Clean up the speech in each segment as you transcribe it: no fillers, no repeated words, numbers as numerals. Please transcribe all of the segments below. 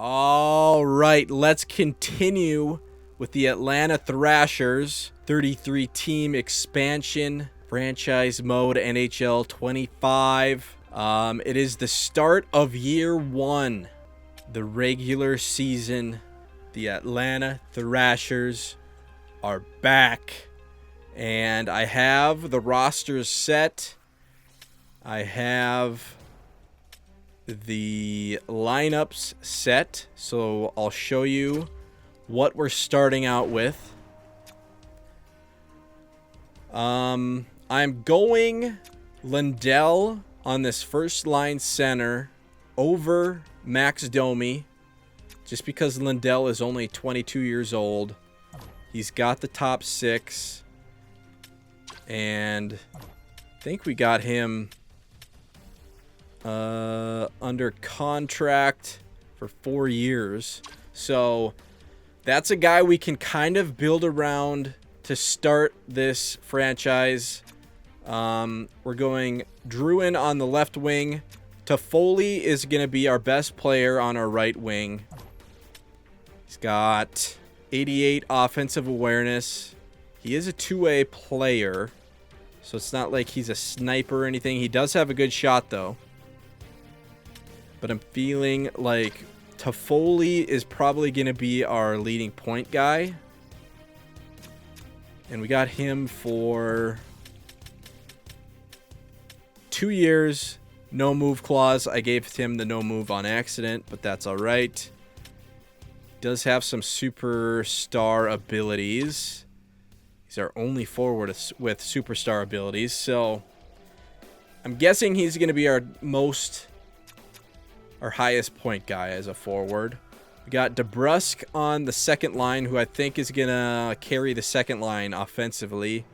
All right, let's continue with the Atlanta Thrashers 33-team expansion franchise mode NHL 25. It is the start of year one, the regular season. The Atlanta Thrashers are back, and I have the rosters set. I have the lineups set, so I'll show you what we're starting out with. I'm going Lindell on this first line center over Max Domi, just because Lindell is only 22 years old. He's got the top six, and I think we got him under contract for 4 years. So that's a guy we can kind of build around to start this franchise. We're going Druin on the left wing. Toffoli is going to be our best player on our right wing. He's got 88 offensive awareness. He is a two-way player, so it's not like he's a sniper or anything. He does have a good shot, though. But I'm feeling like Toffoli is probably going to be our leading point guy. And we got him for 2 years. No move clause. I gave him the no move on accident, but that's all right. Does have some superstar abilities. He's our only forward with superstar abilities, so I'm guessing he's going to be our highest point guy as a forward. We got DeBrusque on the second line, who I think is going to carry the second line offensively,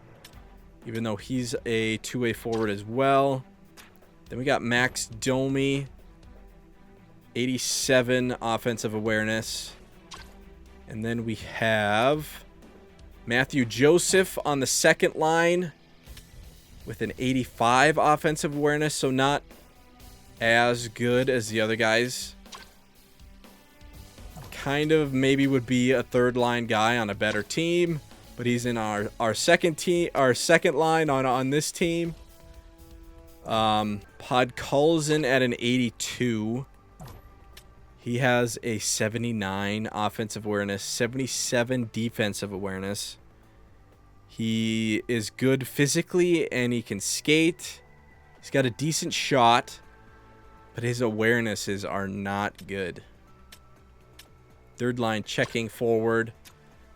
even though he's a two-way forward as well. Then we got Max Domi, 87 offensive awareness. And then we have Matthew Joseph on the second line with an 85 offensive awareness, so not as good as the other guys. Kind of maybe would be a third line guy on a better team, but he's in our second line on this team. Podkolzin at an 82. He has a 79 offensive awareness, 77 defensive awareness. He is good physically and he can skate. He's got a decent shot, but his awarenesses are not good. Third line checking forward.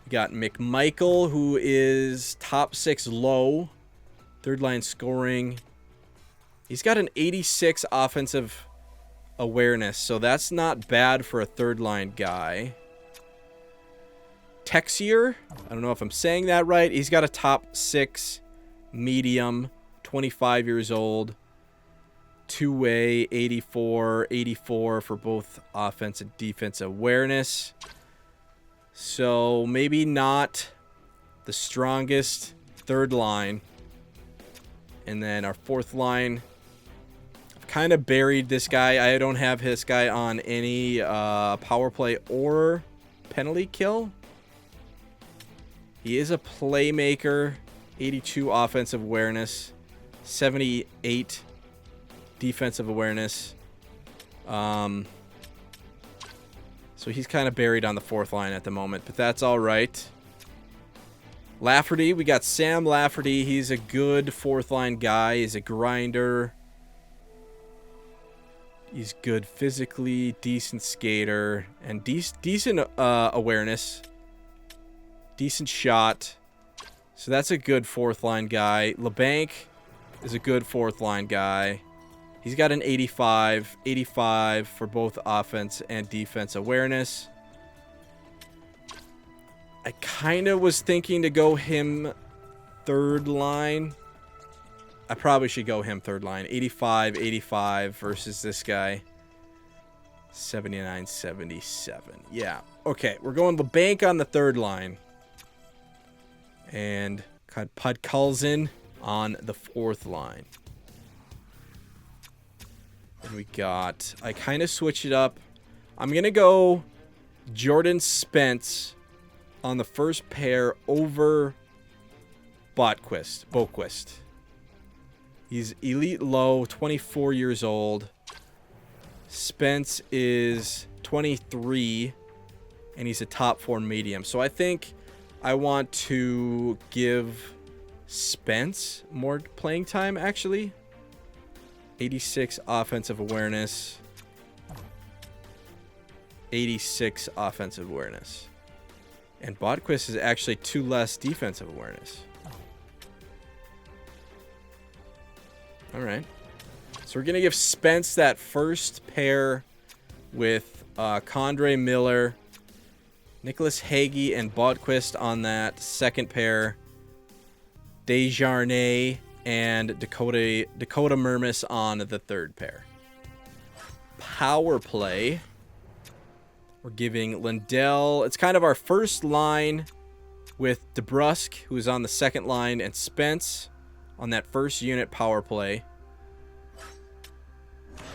We got McMichael, who is top six low. Third line scoring. He's got an 86 offensive awareness, so that's not bad for a third line guy. Texier, I don't know if I'm saying that right. He's got a top six medium, 25 years old. Two-way, 84 for both offense and defense awareness. So maybe not the strongest third line. And then our fourth line, I've kind of buried this guy. I don't have this guy on any power play or penalty kill. He is a playmaker, 82 offensive awareness, 78 defensive awareness. So he's kind of buried on the fourth line at the moment, but that's all right. Lafferty, we got Sam Lafferty. He's a good fourth line guy. He's a grinder. He's good physically, decent skater, and decent awareness. Decent shot. So that's a good fourth line guy. LeBanc is a good fourth line guy. He's got an 85 for both offense and defense awareness. I kind of was thinking to go him third line. I probably should go him third line. 85 versus this guy. 79-77. Yeah. Okay, we're going LeBanc on the third line. And Podkolzin on the fourth line. And we got, I kind of switched it up I'm going to go Jordan Spence on the first pair over Boquist. He's elite low, 24 years old. Spence is 23, and he's a top 4 medium. So I think I want to give Spence more playing time, actually. 86 offensive awareness. 86 offensive awareness. And Boquist is actually 2 less defensive awareness. All right. So we're going to give Spence that first pair with Condre Miller, Nicholas Hagee, and Boquist on that second pair. Desjardins and Dakota Mermis on the third pair. Power play. We're giving Lindell. It's kind of our first line with DeBrusque, who's on the second line, and Spence on that first unit power play.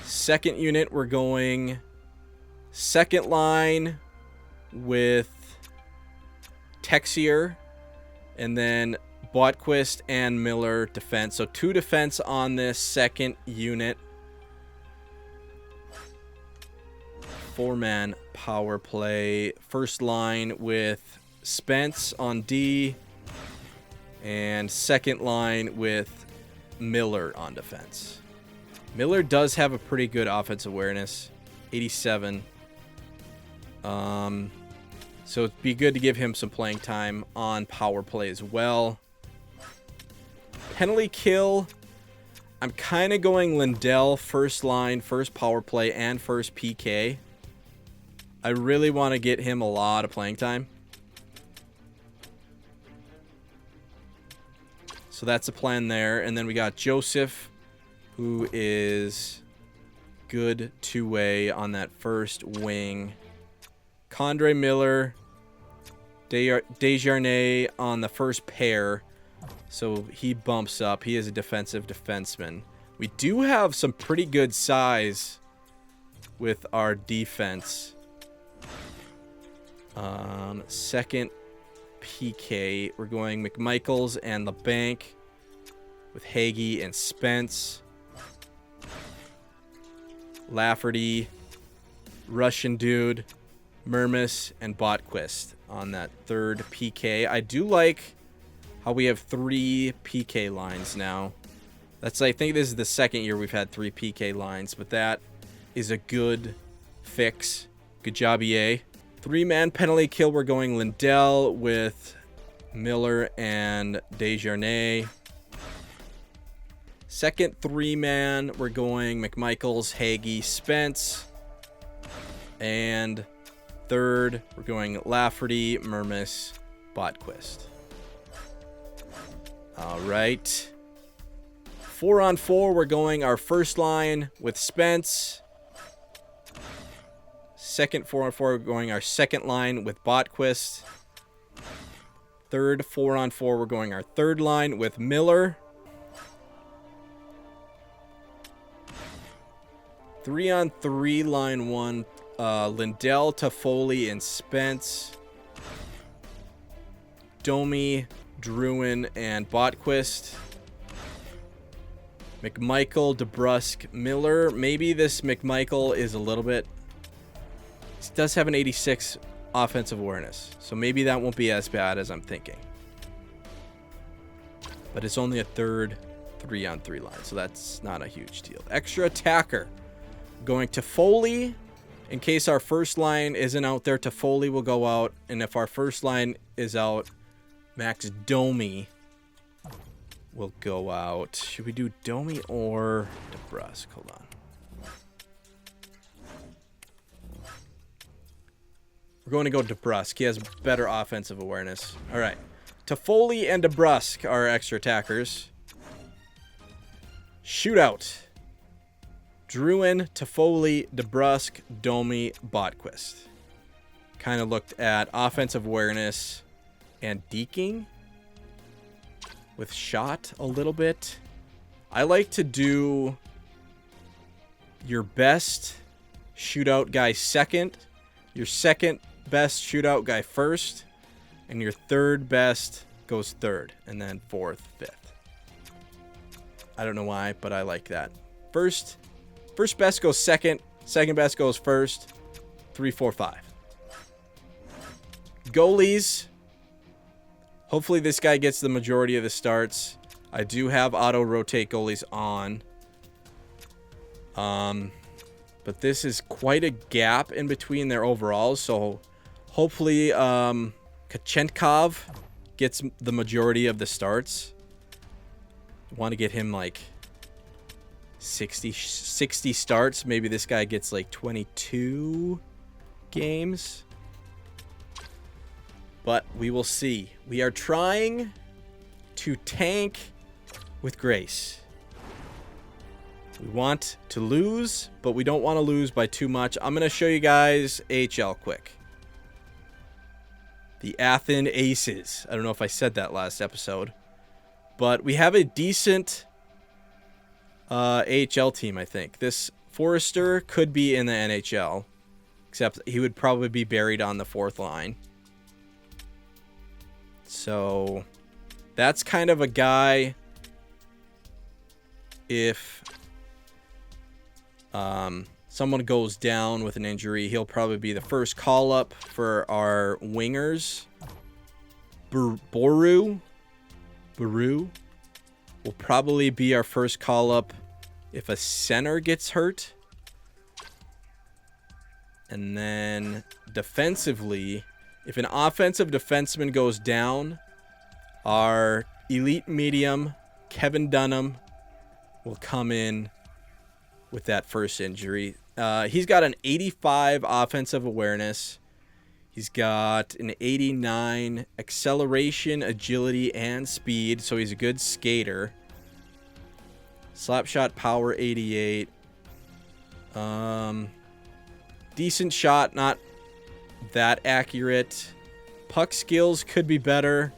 Second unit, we're going second line with Texier, and then Boquist and Miller defense. So 2 defense on this second unit. 4-man power play. First line with Spence on D, and second line with Miller on defense. Miller does have a pretty good offensive awareness, 87. So it'd be good to give him some playing time on power play as well. Penalty kill, I'm kind of going Lindell first line, first power play, and first PK. I really want to get him a lot of playing time. So that's the plan there. And then we got Joseph, who is good two-way on that first wing. Condre Miller, Desjardins on the first pair. So he bumps up. He is a defensive defenseman. We do have some pretty good size with our defense. Second PK, we're going McMichaels and LeBanc with Hagee and Spence. Lafferty, Russian Dude, Mermis, and Boquist on that third PK. I do like how we have 3 PK lines now. I think this is the second year we've had 3 PK lines, but that is a good fix. Good job, EA. 3-man penalty kill, we're going Lindell with Miller and Desjardins. Second 3-man, we're going McMichaels, Hagee, Spence. And third, we're going Lafferty, Mermis, Boquist. All right. 4-on-4, we're going our first line with Spence. Second 4-on-4, we're going our second line with Boquist. Third 4-on-4, we're going our third line with Miller. 3-on-3, line 1, Lindell, Toffoli, and Spence. Domi, Druin, and Boquist. McMichael, DeBrusque, Miller. Maybe this McMichael is a little bit... He does have an 86 offensive awareness, so maybe that won't be as bad as I'm thinking. But it's only a third 3-on-3 line, so that's not a huge deal. Extra attacker. Going to Foley. In case our first line isn't out there, Toffoli will go out. And if our first line is out, Max Domi will go out. Should we do Domi or DeBrusque? Hold on. We're going to go DeBrusque. He has better offensive awareness. All right. Toffoli and DeBrusque are extra attackers. Shootout. Druin, Toffoli, DeBrusque, Domi, Boquist. Kind of looked at offensive awareness and deking with shot a little bit. I like to do your best shootout guy second, your second best shootout guy first, and your third best goes third, and then fourth, fifth. I don't know why, but I like that. First best goes second, second best goes first, 3, 4, 5. Goalies. Hopefully this guy gets the majority of the starts. I do have auto rotate goalies on. But this is quite a gap in between their overalls, so hopefully Kachenkov gets the majority of the starts. Want to get him like 60 starts. Maybe this guy gets like 22 games. But we will see. We are trying to tank with grace. We want to lose, but we don't want to lose by too much. I'm going to show you guys AHL quick. The Atlanta Aces. I don't know if I said that last episode. But we have a decent AHL team, I think. This Forrester could be in the NHL. Except he would probably be buried on the fourth line. So that's kind of a guy, if someone goes down with an injury, he'll probably be the first call up for our wingers. Boru will probably be our first call up if a center gets hurt. And then defensively, if an offensive defenseman goes down, our elite medium, Kevin Dunham, will come in with that first injury. He's got an 85 offensive awareness. He's got an 89 acceleration, agility, and speed, so he's a good skater. Slapshot power 88. Decent shot, not that accurate. Puck skills could be better.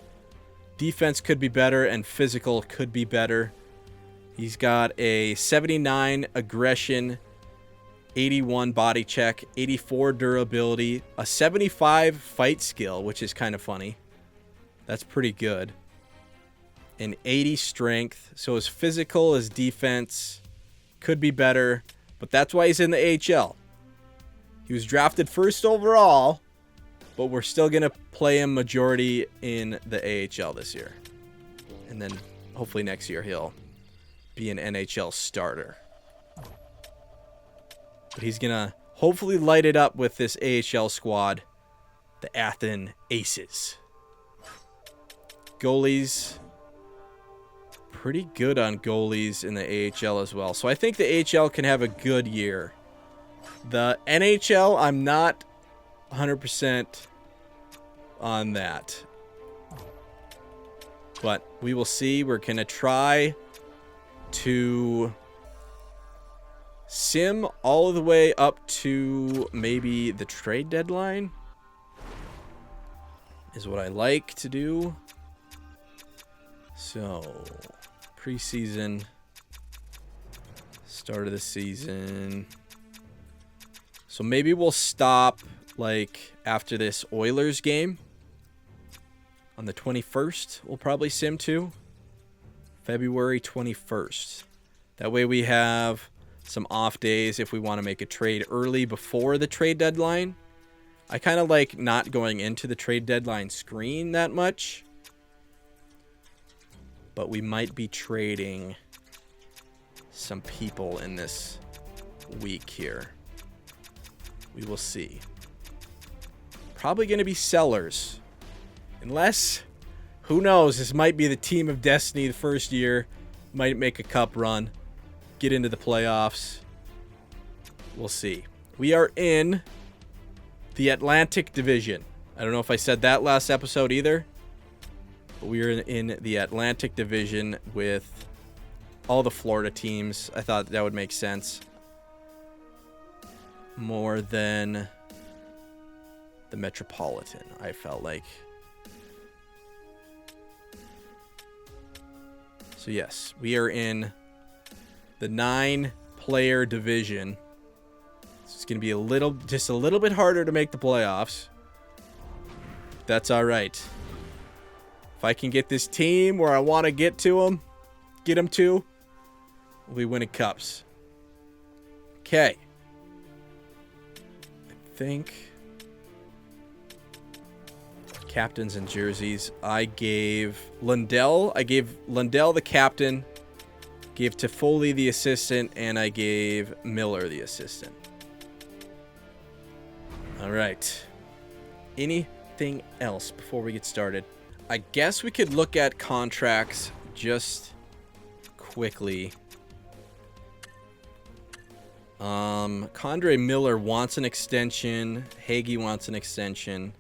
Defense could be better, and physical could be better. He's got a 79 aggression, 81 body check, 84 durability, a 75 fight skill, which is kind of funny. That's pretty good. An 80 strength. So his physical, his defense could be better, but that's why he's in the AHL. He was drafted first overall, but we're still going to play him majority in the AHL this year. And then hopefully next year he'll be an NHL starter. But he's going to hopefully light it up with this AHL squad, the Atlanta Aces. Goalies, pretty good on goalies in the AHL as well. So I think the AHL can have a good year. The NHL, I'm not 100% on that. But we will see. We're going to try to sim all the way up to maybe the trade deadline. Is what I like to do. So, preseason, start of the season. So maybe we'll stop like after this Oilers game on the 21st. We'll probably sim to February 21st. That way we have some off days if we want to make a trade early before the trade deadline. I kind of like not going into the trade deadline screen that much. But we might be trading some people in this week here. We will see. Probably going to be sellers. Unless, who knows, this might be the team of destiny the first year. Might make a cup run. Get into the playoffs. We'll see. We are in the Atlantic Division. I don't know if I said that last episode either. But we are in the Atlantic Division with all the Florida teams. I thought that would make sense. More than the Metropolitan, I felt like. So yes, we are in the 9-player division. It's going to be just a little bit harder to make the playoffs. That's all right. If I can get this team where I want to get them to, we'll be winning cups. Okay. I think captains and jerseys. I gave Lundell the captain, gave Toffoli the assistant, and I gave Miller the assistant. All right. Anything else before we get started? I guess we could look at contracts just quickly. Condre Miller wants an extension. Hagee wants an extension.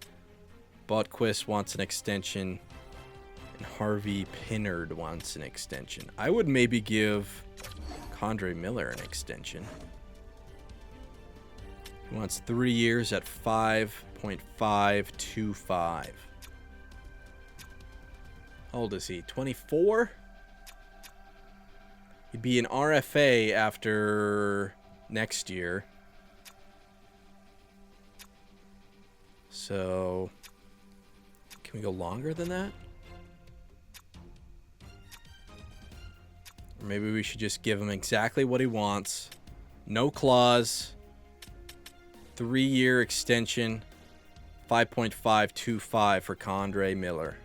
Botquist wants an extension. And Harvey Pinnard wants an extension. I would maybe give Condre Miller an extension. He wants 3 years at 5.525. How old is he? 24? He'd be an RFA after next year. So, can we go longer than that? Or maybe we should just give him exactly what he wants. No clause. 3-year extension. 5.525 for Condre Miller.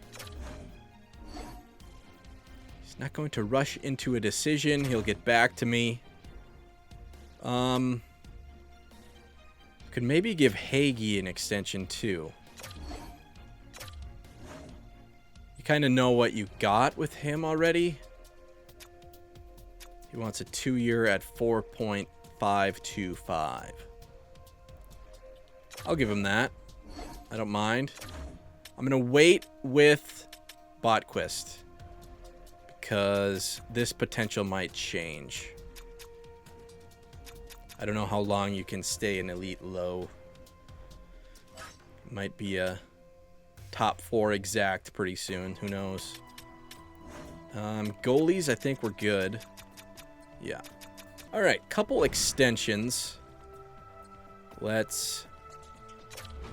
He's not going to rush into a decision. He'll get back to me. Could maybe give Hagee an extension too. You kind of know what you got with him already. He wants a 2-year at 4.525. I'll give him that. I don't mind. I'm going to wait with Botquist because this potential might change. I don't know how long you can stay in elite low. Might be a top 4 exact pretty soon. Who knows? Goalies, I think we're good. Yeah. All right, couple extensions. Let's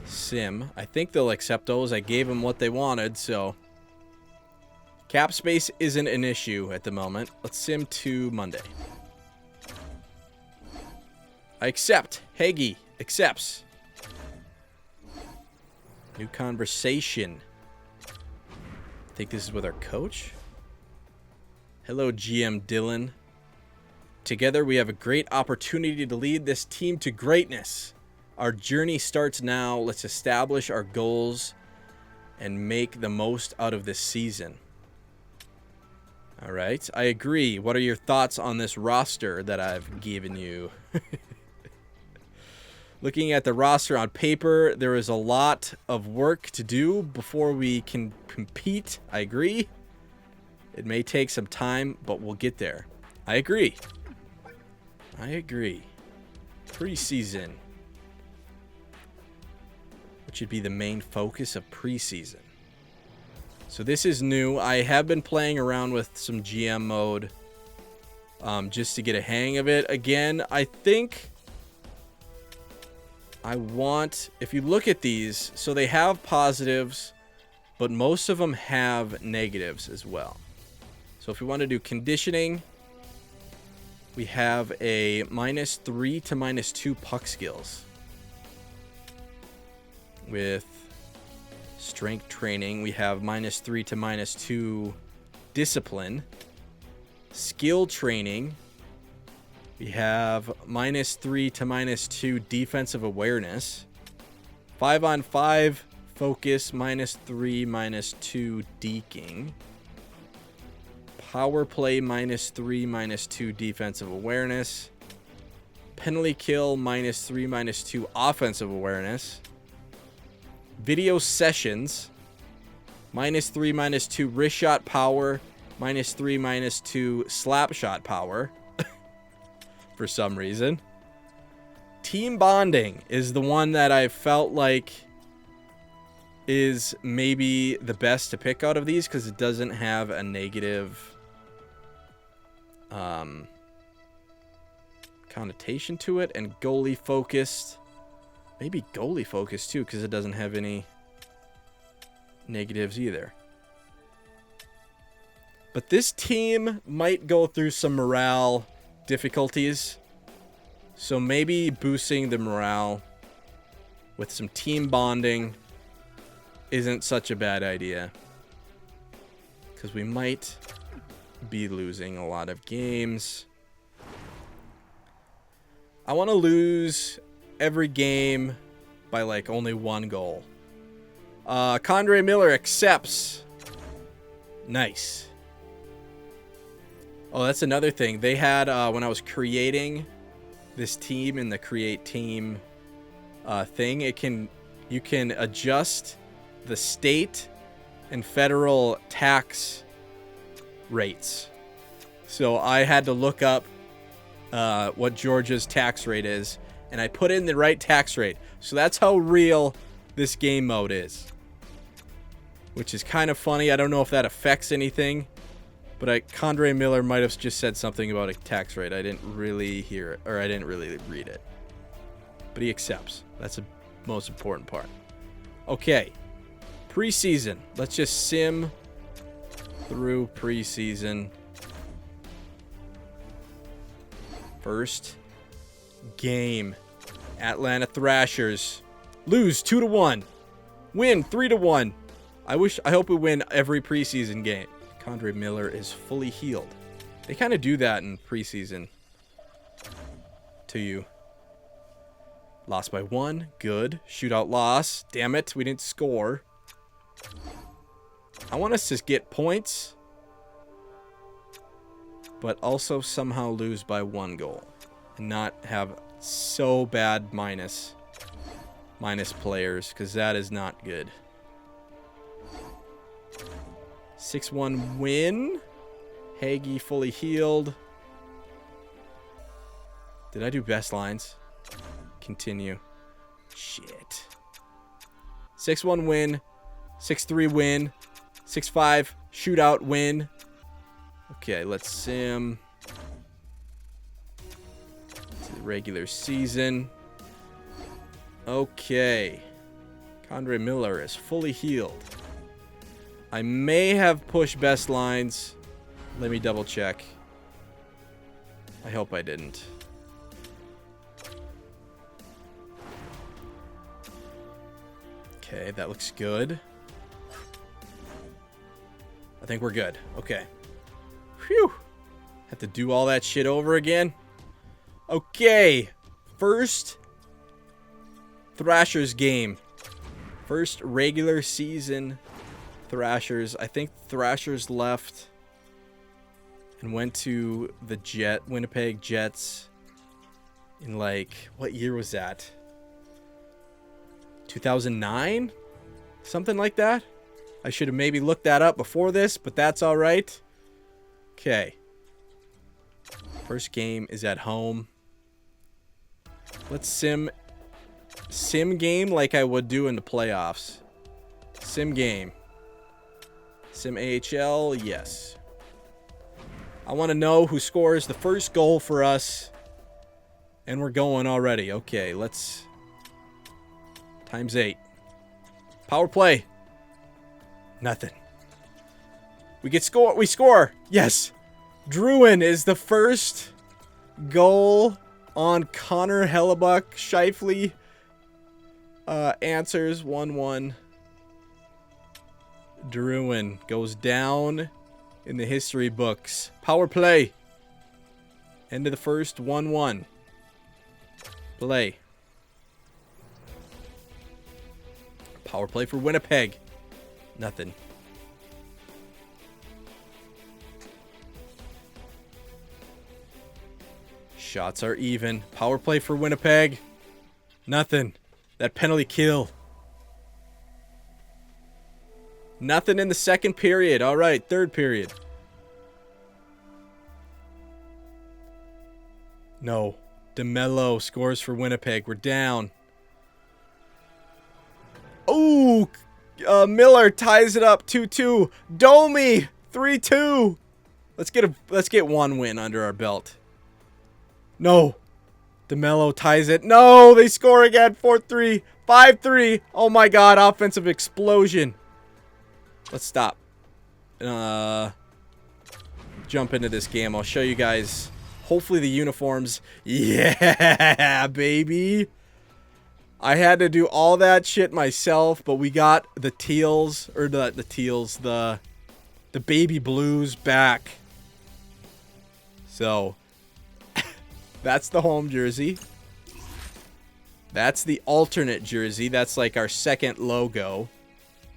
sim. I think they'll accept those. I gave them what they wanted, so cap space isn't an issue at the moment. Let's sim to Monday. I accept. Hagee accepts. New conversation. I think this is with our coach. Hello, GM Dylan. Together we have a great opportunity to lead this team to greatness. Our journey starts now. Let's establish our goals and make the most out of this season. All right. I agree. What are your thoughts on this roster that I've given you? Looking at the roster on paper, there is a lot of work to do before we can compete. I agree. It may take some time, but we'll get there. I agree. Preseason. What should be the main focus of preseason? So this is new. I have been playing around with some GM mode just to get a hang of it. Again, I think if you look at these, so they have positives, but most of them have negatives as well. So if we want to do conditioning, we have a -3 to -2 puck skills. With strength training, we have -3 to -2 discipline. Skill training, we have -3 to -2 defensive awareness. 5-on-5 focus, -3, -2 deking. Power play, -3, -2 defensive awareness. Penalty kill, -3, -2 offensive awareness. Video sessions, -3, -2 wrist shot power, -3, -2 slap shot power. For some reason. Team bonding is the one that I felt like is maybe the best to pick out of these because it doesn't have a negative connotation to it, and goalie focused. Maybe goalie focused too, because it doesn't have any negatives either. But this team might go through some morale difficulties. So maybe boosting the morale with some team bonding isn't such a bad idea. Because we might be losing a lot of games. I want to lose every game by like only 1 goal. Condre Miller accepts. Nice. Oh, that's another thing. They had, when I was creating this team in the create team thing, you can adjust the state and federal tax rates. So I had to look up what Georgia's tax rate is, and I put in the right tax rate. So that's how real this game mode is, which is kind of funny. I don't know if that affects anything, but Condre Miller might have just said something about a tax rate. I didn't really hear it, or I didn't really read it. But he accepts. That's the most important part. Okay. Preseason. Let's just sim through preseason. First game. Atlanta Thrashers. Lose 2-1. Win 3-1. I hope we win every preseason game. Condre Miller is fully healed. They kind of do that in preseason to you. Lost by 1. Good. Shootout loss. Damn it. We didn't score. I want us to get points, but also somehow lose by 1 goal and not have so bad minus players, because that is not good. 6-1 win. Hagee fully healed. Did I do best lines? Continue. Shit. 6-1 win. 6-3 win. 6-5 shootout win. Okay, let's sim to the regular season. Okay. Condre Miller is fully healed. I may have pushed best lines. Let me double check. I hope I didn't. Okay, that looks good. I think we're good. Okay. Phew. Have to do all that shit over again. Okay. First Thrashers game. First regular season Thrashers. I think Thrashers left and went to the Winnipeg Jets in like, what year was that? 2009? Something like that? I should have maybe looked that up before this, but that's all right. Okay. First game is at home. Let's sim game like I would do in the playoffs. Sim game. Sim AHL, yes. I want to know who scores the first goal for us. And we're going already. Okay, let's... ×8. Power play. Nothing. We score. Yes. Druin is the first goal on Connor Hellebuck. Scheifele answers 1-1. Druin goes down in the history books. Power play. End of the first, 1-1. Play. Power play for Winnipeg. Nothing. Shots are even. Power play for Winnipeg. Nothing. That penalty kill. Nothing in the second period. All right, third period. No. DeMello scores for Winnipeg. We're down. Oh, Miller ties it up 2-2. Domi 3-2. Let's get 1 win under our belt. No. DeMello ties it. No, they score again. 4-3. 5-3. Oh my God, offensive explosion. Let's stop. Jump into this game. I'll show you guys, hopefully, the uniforms. Yeah, baby. I had to do all that shit myself, but we got the teals, or the teals, the baby blues back. So, that's the home jersey. That's the alternate jersey. That's like our second logo.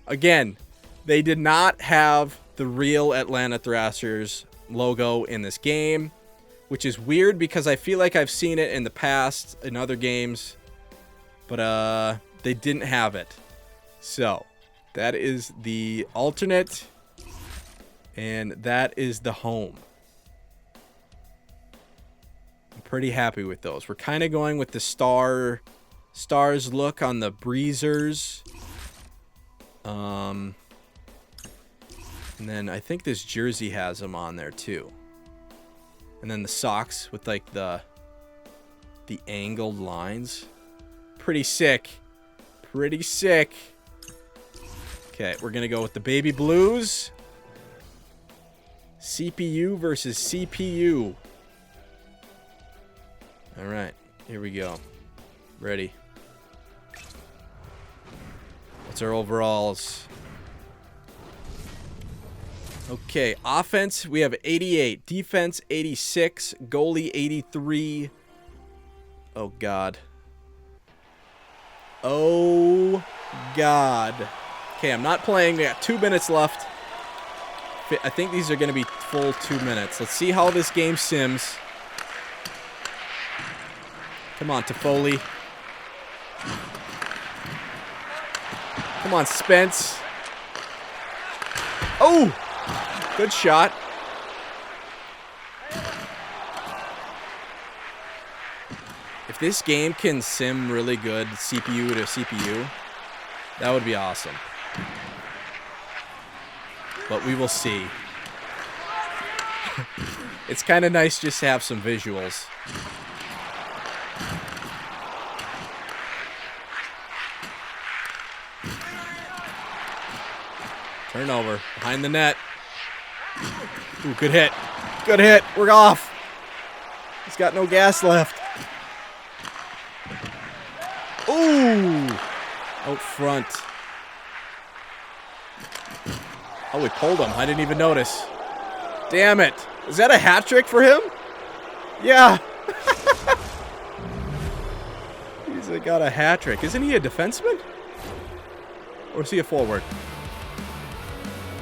Again, they did not have the real Atlanta Thrashers logo in this game, which is weird because I feel like I've seen it in the past in other games, but they didn't have it. So, that is the alternate, and that is the home. I'm pretty happy with those. We're kind of going with the stars look on the breezers. And then I think this jersey has them on there too. And then the socks with like the angled lines. Pretty sick. Pretty sick. Okay, we're going to go with the baby blues. CPU versus CPU. All right, here we go. Ready. What's our overalls? Okay, offense, we have 88. Defense, 86. Goalie, 83. Oh, God. Oh, God. Okay, I'm not playing. We got 2 minutes left. I think these are going to be full 2 minutes. Let's see how this game sims. Come on, Toffoli. Come on, Spence. Oh! Good shot. If this game can sim really good CPU to CPU, that would be awesome. But we will see. It's kind of nice just to have some visuals. Turnover. Behind the net. Ooh, good hit. Good hit. We're off. He's got no gas left. Ooh. Out front. Oh, we pulled him. I didn't even notice. Damn it. Is that a hat trick for him? Yeah. He's got a hat trick. Isn't he a defenseman? Or is he a forward?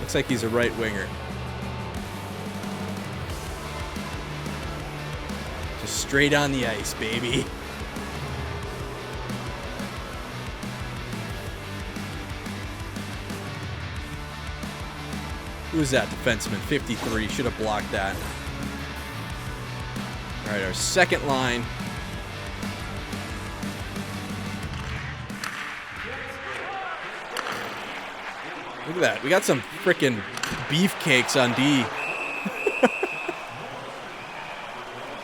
Looks like he's a right winger. Just straight on the ice, baby. Who's that defenseman? 53. Should have blocked that. All right, our second line. Look at that. We got some freaking beefcakes on D.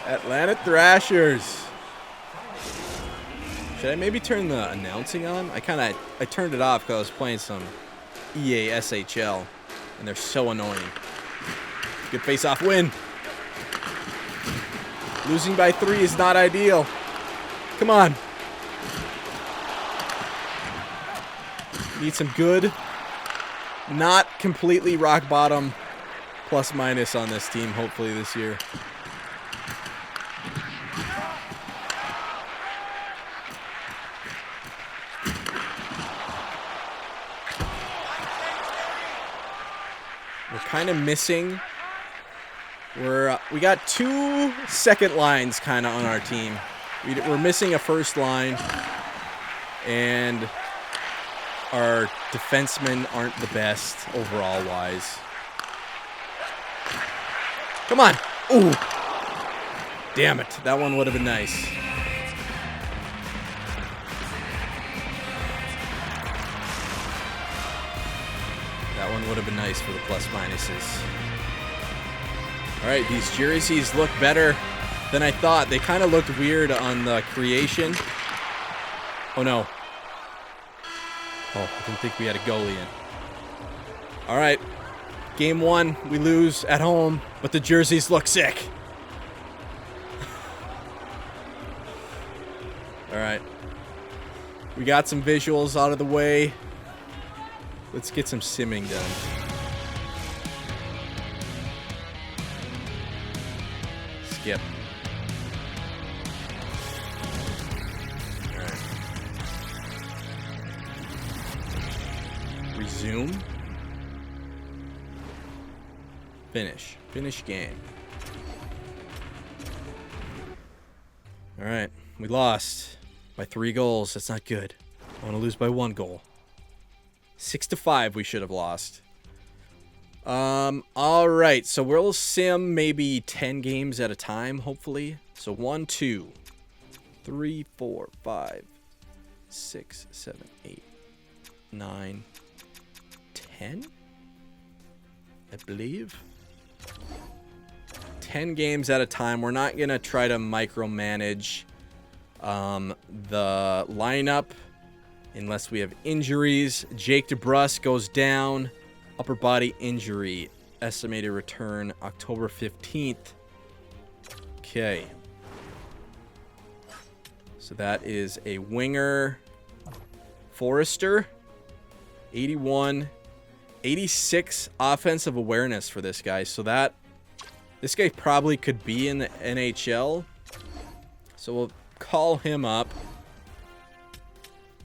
Atlanta Thrashers. Should I maybe turn the announcing on? I turned it off because I was playing some EA SHL, and they're so annoying. Good face-off win. Losing by 3 is not ideal. Come on. Need some good, not completely rock bottom plus minus on this team, hopefully this year. We're kind of missing. We got 2 second lines kind of on our team. We're missing a first line, and our defensemen aren't the best overall wise. Come on. Ooh. Damn it. That one would have been nice. That one would have been nice for the plus minuses. All right, these jerseys look better. than I thought. They kind of looked weird on the creation. Oh, no. Oh, I didn't think we had a goalie in. All right. Game 1, we lose at home, but the jerseys look sick. All right. We got some visuals out of the way. Let's get some simming done. Skip. All right. Resume. Finish. Finish game. All right. We lost by 3 goals. That's not good. I want to lose by 1 goal. 6-5 we should have lost. All right. So we'll sim maybe 10 games at a time, hopefully. So 1, 2, 3, 4, 5, 6, 7, 8, 9, 10, I believe. 10 games at a time. We're not going to try to micromanage the lineup unless we have injuries. Jake DeBrusk goes down. Upper body injury. Estimated return October 15th. Okay. So that is a winger. Forrester. 81. 86 offensive awareness for this guy. So that this guy probably could be in the NHL. So we'll call him up.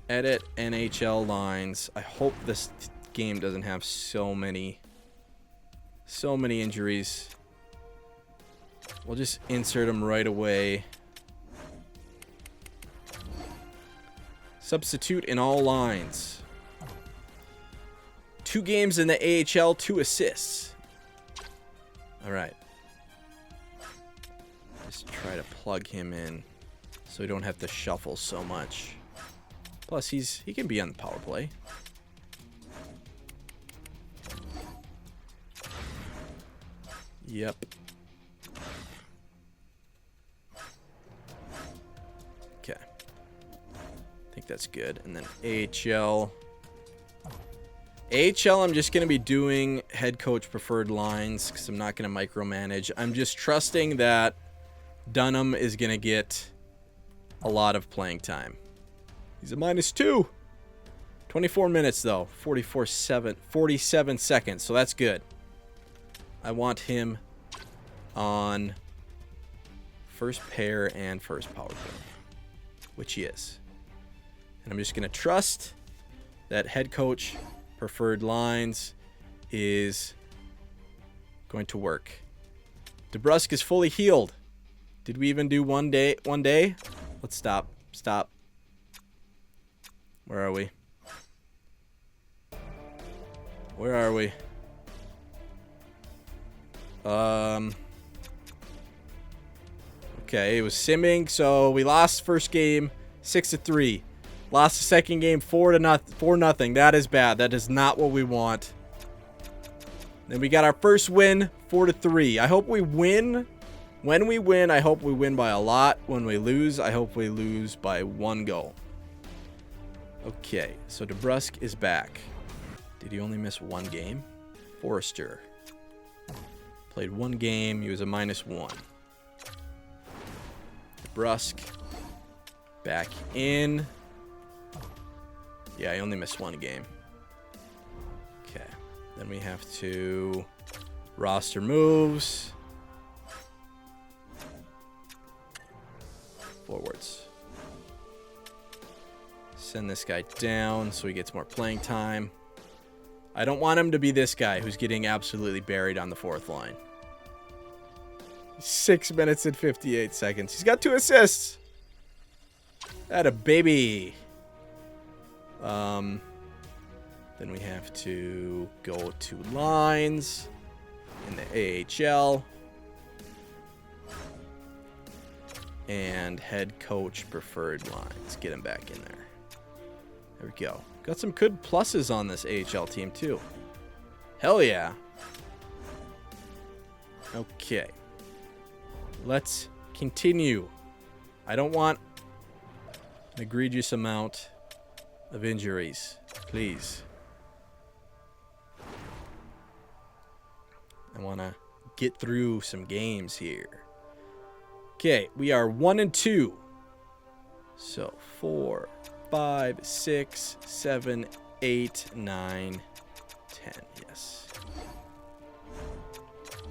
Edit NHL lines. I hope this game doesn't have so many injuries. We'll just insert him right away. Substitute in all lines. 2 games in the AHL, 2 assists. All right. Just try to plug him in so we don't have to shuffle so much. Plus, he can be on the power play. Yep. Okay. I think that's good. And then AHL. AHL, I'm just going to be doing head coach preferred lines because I'm not going to micromanage. I'm just trusting that Dunham is going to get a lot of playing time. He's a -2. 24 minutes, though. 47 seconds, so that's good. I want him on first pair and first power play, which he is. And I'm just going to trust that head coach preferred lines is going to work. DeBrusk is fully healed. Did we even do one day? Let's stop. Where are we? Okay, it was simming, so we lost first game 6-3. Lost the second game 4-0. That is bad. That is not what we want. Then we got our first win 4-3. I hope we win. When we win, I hope we win by a lot. When we lose, I hope we lose by 1 goal. Okay, so DeBrusk is back. Did he only miss 1 game? Forrester played 1 game. He was a -1. DeBrusk back in. Yeah, he only missed 1 game. Okay. Then we have to roster moves. Forwards. Send this guy down so he gets more playing time. I don't want him to be this guy who's getting absolutely buried on the 4th line. 6 minutes and 58 seconds. He's got 2 assists. Atta baby. Then we have to go to lines in the AHL. And head coach preferred lines. Get him back in there. There we go. Got some good pluses on this AHL team too. Hell yeah. Okay. Let's continue. I don't want an egregious amount of injuries. Please. I want to get through some games here. Okay, we are 1-2. So 4, 5, 6, 7, 8, 9, 10. Yes.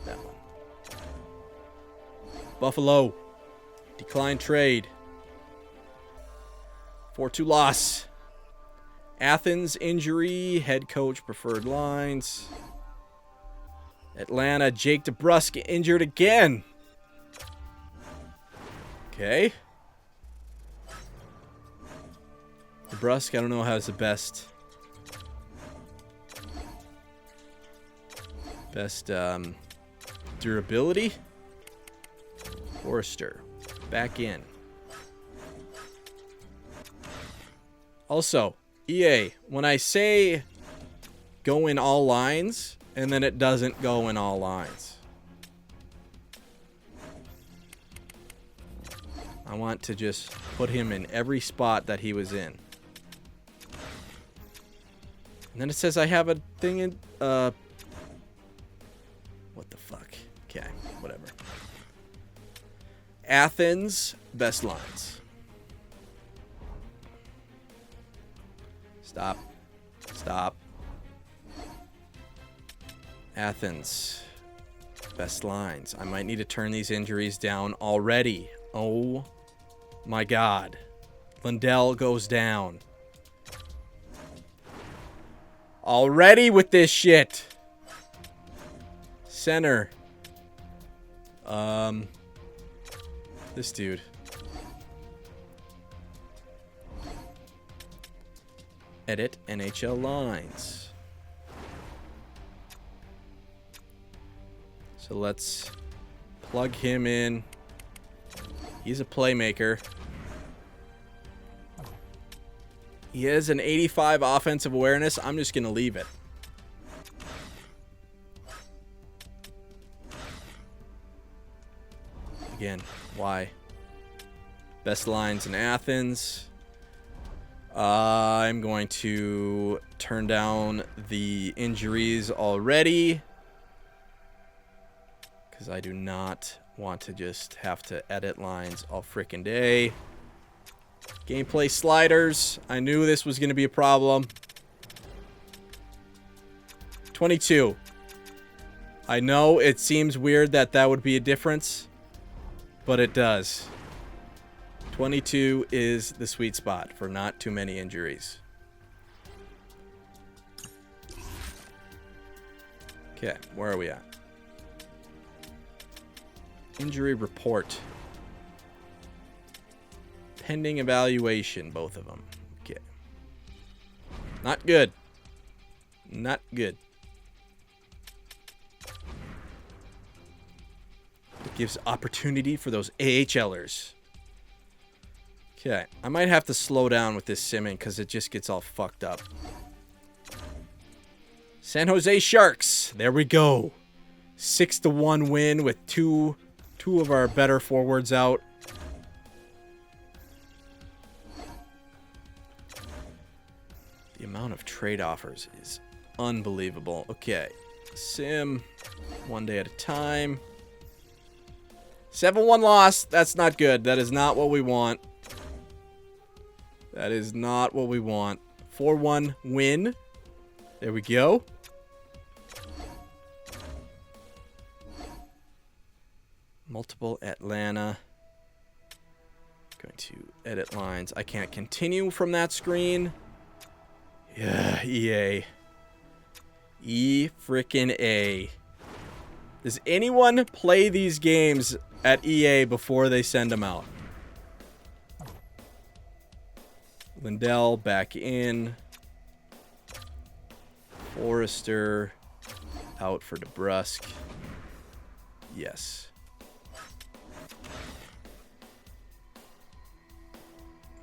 That one. Buffalo. Decline trade. 4-2 loss. Athens injury. Head coach preferred lines. Atlanta, Jake DeBrusk injured again. Okay. DeBrusk, I don't know, has the best durability. Forrester, back in. Also, EA, when I say go in all lines, and then it doesn't go in all lines. I want to just put him in every spot that he was in. And then it says I have a thing in... What the fuck? Okay, whatever. Athens, best lines. Stop. Stop. Athens, best lines. I might need to turn these injuries down already. Oh my God. Lindell goes down. Already with this shit. Center. This dude. Edit NHL lines. So let's plug him in. He's a playmaker. He has an 85 offensive awareness. I'm just going to leave it. Again, why? Best lines in Athens. I'm going to turn down the injuries already, because I do not want to just have to edit lines all freaking day. Gameplay sliders. I knew this was going to be a problem. 22. I know it seems weird that that would be a difference, but it does. 22 is the sweet spot for not too many injuries. Okay, where are we at? Injury report. Pending evaluation, both of them. Okay. Not good. Not good. It gives opportunity for those AHLers. Okay, I might have to slow down with this simming because it just gets all fucked up. San Jose Sharks. There we go. 6-1 win with two of our better forwards out. The amount of trade offers is unbelievable. Okay, sim, one day at a time. 7-1 loss. That's not good. That is not what we want. That is not what we want. 4-1 win. There we go. Multiple Atlanta. Going to edit lines. I can't continue from that screen. Yeah, EA. E-frickin-A. Does anyone play these games at EA before they send them out? Lindell back in. Forrester out for DeBrusk. Yes.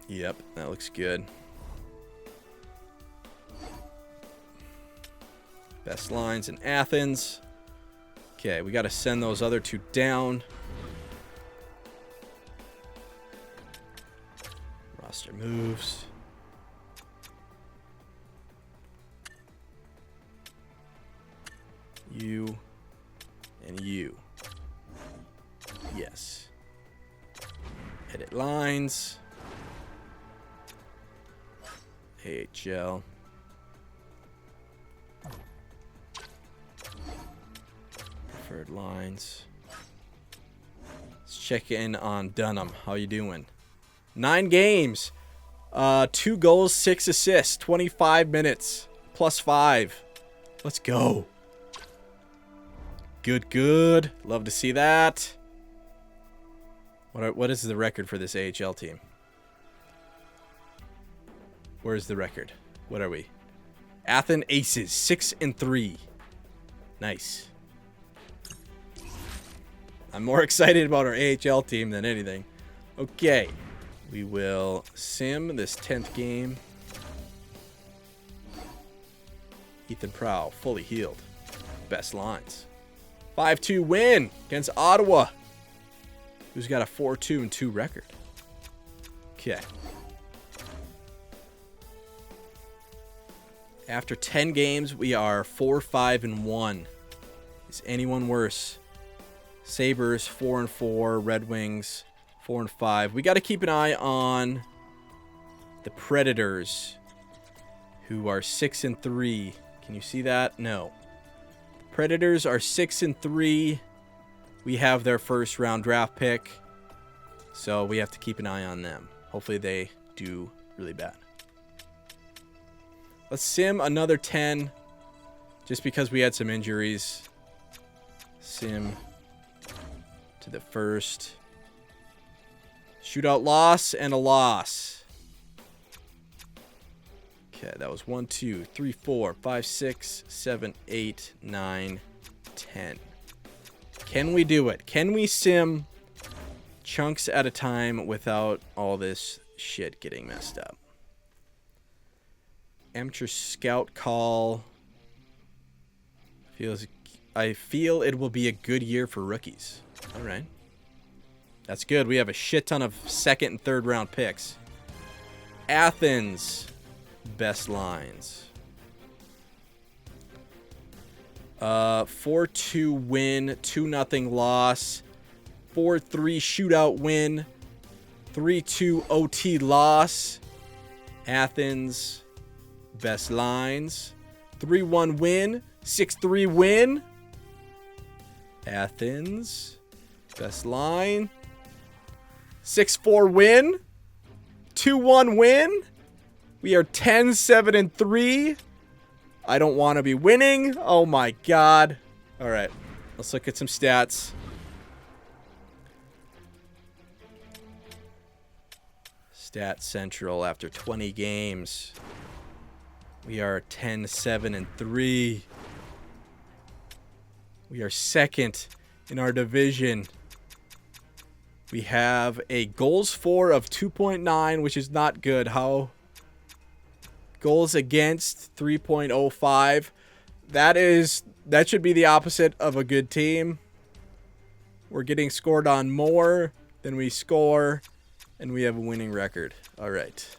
Yep, that looks good. Best lines in Athens. Okay, we got to send those other two down. Moves. You and you. Yes. Edit lines. AHL. Preferred lines. Let's check in on Dunham. How you doing? 9 games. 2 goals, 6 assists. 25 minutes. +5. Let's go. Good, good. Love to see that. What is the record for this AHL team? Where's the record? What are we? Athens Aces, 6-3. Nice. I'm more excited about our AHL team than anything. Okay. We will sim this 10th game. Ethan Prow, fully healed. Best lines. 5-2 win against Ottawa, who's got a 4-2-2 record. Okay. After 10 games, we are 4-5-1. Is anyone worse? Sabres 4-4, Red Wings 4-5. We got to keep an eye on the Predators, who are 6-3. Can you see that? No. Predators are 6-3. We have their first round draft pick, so we have to keep an eye on them. Hopefully they do really bad. Let's sim another 10, just because we had some injuries. Sim to the first. Shootout loss and a loss. Okay, that was 1, 2, 3, 4, 5, 6, 7, 8, 9, 10. Can we do it? Can we sim chunks at a time without all this shit getting messed up? Amateur scout call. I feel it will be a good year for rookies. All right. That's good. We have a shit ton of second and third round picks. Athens. Best lines. 4-2 win, 2-0 loss, 4-3 shootout win, 3-2 OT loss. Athens, best lines. 3-1 win, 6-3 win. Athens, best line. 6-4 win, 2-1 win. We are 10-7-3. I don't want to be winning. Oh my god. All right. Let's look at some stats. Stat Central after 20 games. We are 10-7-3. We are second in our division. We have a goals for of 2.9, which is not good. Goals against 3.05. That should be the opposite of a good team. We're getting scored on more than we score, and we have a winning record. All right.